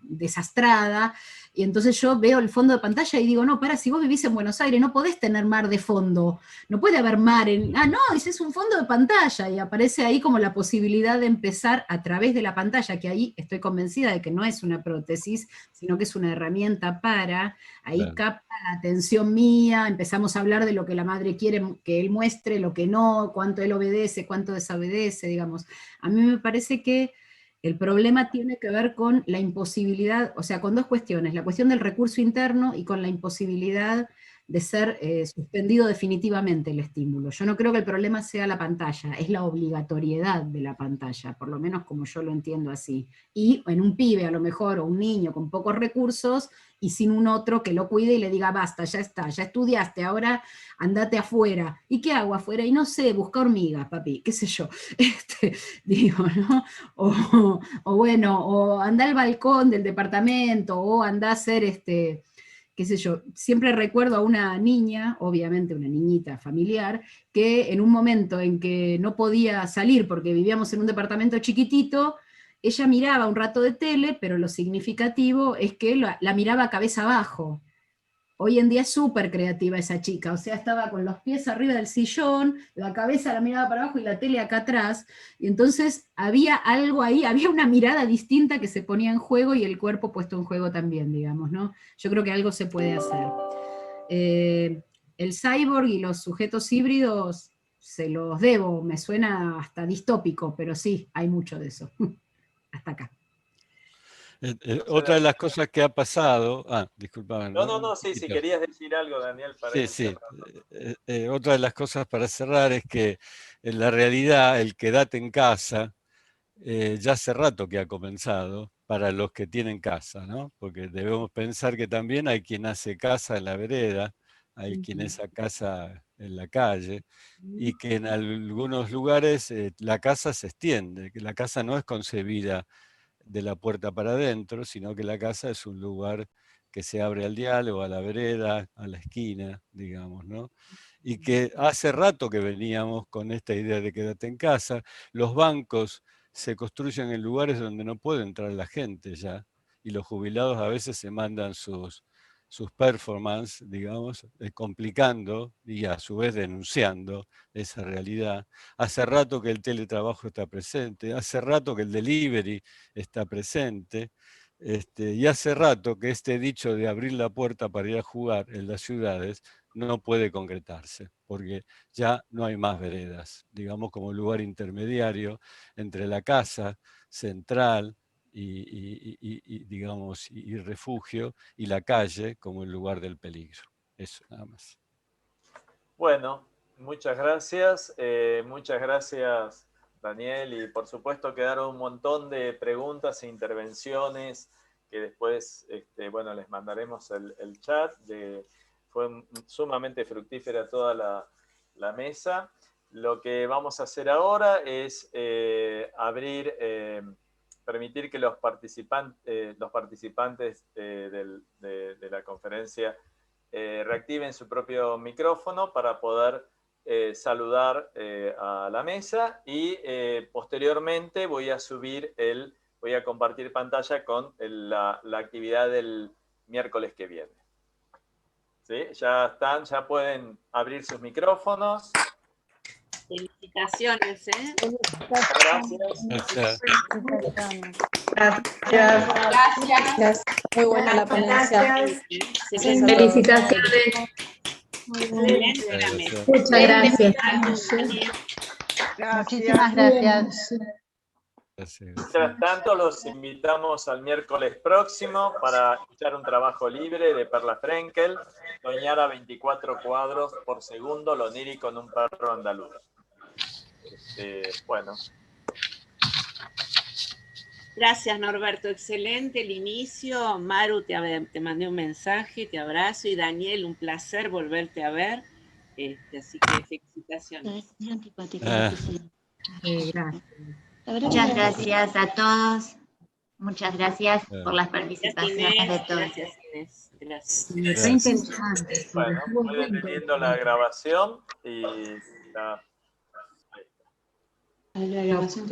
desastrada, y entonces yo veo el fondo de pantalla y digo, no, si vos vivís en Buenos Aires no podés tener mar de fondo, no puede haber mar no, ese es un fondo de pantalla, y aparece ahí como la posibilidad de empezar a través de la pantalla, que ahí estoy convencida de que no es una prótesis, sino que es una herramienta ahí claro, capta la atención mía, empezamos a hablar de lo que la madre quiere que él muestre, lo que no, cuánto él obedece, cuánto desobedece, digamos. A mí me parece que el problema tiene que ver con la imposibilidad, o sea, con dos cuestiones, la cuestión del recurso interno y con la imposibilidad de ser suspendido definitivamente el estímulo. Yo no creo que el problema sea la pantalla, es la obligatoriedad de la pantalla, por lo menos como yo lo entiendo así. Y en un pibe a lo mejor, o un niño con pocos recursos, y sin un otro que lo cuide y le diga, basta, ya está, ya estudiaste, ahora andate afuera. ¿Y qué hago afuera? Y no sé, busca hormigas, papi, qué sé yo. Digo, ¿no? O bueno, o anda al balcón del departamento, o anda a hacer qué sé yo, siempre recuerdo a una niña, obviamente una niñita familiar, que en un momento en que no podía salir porque vivíamos en un departamento chiquitito, ella miraba un rato de tele, pero lo significativo es que la miraba cabeza abajo. Hoy en día es súper creativa esa chica, o sea, estaba con los pies arriba del sillón, la cabeza la miraba para abajo y la tele acá atrás, y entonces había algo ahí, había una mirada distinta que se ponía en juego y el cuerpo puesto en juego también, digamos, ¿no? Yo creo que algo se puede hacer. El cyborg y los sujetos híbridos se los debo, me suena hasta distópico, pero sí, hay mucho de eso. Hasta acá. Otra de las cosas que ha pasado... disculpame. No, sí, si querías decir algo, Daniel, para ir Sí. cerrando. Otra de las cosas para cerrar es que en la realidad el quédate en casa ya hace rato que ha comenzado para los que tienen casa, ¿no? Porque debemos pensar que también hay quien hace casa en la vereda, hay quien hace casa en la calle, y que en algunos lugares la casa se extiende, que la casa no es concebida de la puerta para adentro, sino que la casa es un lugar que se abre al diálogo, a la vereda, a la esquina, digamos, ¿no? Y que hace rato que veníamos con esta idea de quédate en casa. Los bancos se construyen en lugares donde no puede entrar la gente ya, y los jubilados a veces se mandan sus performances, digamos, complicando y a su vez denunciando esa realidad. Hace rato que el teletrabajo está presente, hace rato que el delivery está presente, y hace rato que este dicho de abrir la puerta para ir a jugar en las ciudades no puede concretarse, porque ya no hay más veredas, digamos, como lugar intermediario entre la casa central digamos, y refugio, y la calle como el lugar del peligro. Eso nada más. Bueno, muchas gracias, Daniel, y por supuesto quedaron un montón de preguntas e intervenciones que después, bueno, les mandaremos el chat. Fue sumamente fructífera toda la mesa. Lo que vamos a hacer ahora es permitir que los participantes de la conferencia reactiven su propio micrófono para poder saludar a la mesa, y posteriormente voy a compartir pantalla con la actividad del miércoles que viene. ¿Sí? Ya pueden abrir sus micrófonos. Felicitaciones, ¿eh? Gracias. Gracias. Muy buena la ponencia. Felicitaciones. Excelente la mesa. Muchas gracias. Muchísimas gracias. Mientras tanto, los invitamos al miércoles próximo para escuchar un trabajo libre de Perla Frenkel, soñar a 24 cuadros por segundo, lo onírico en un perro andaluz. Bueno. Gracias, Norberto. Excelente el inicio. Maru, te mandé un mensaje, te abrazo. Y Daniel, un placer volverte a ver. Así que felicitaciones. Gracias. Muchas gracias a todos. Muchas gracias por las participaciones de todos. Gracias, Inés. Gracias. Re interesante. Bueno, voy deteniendo la grabación y La grabación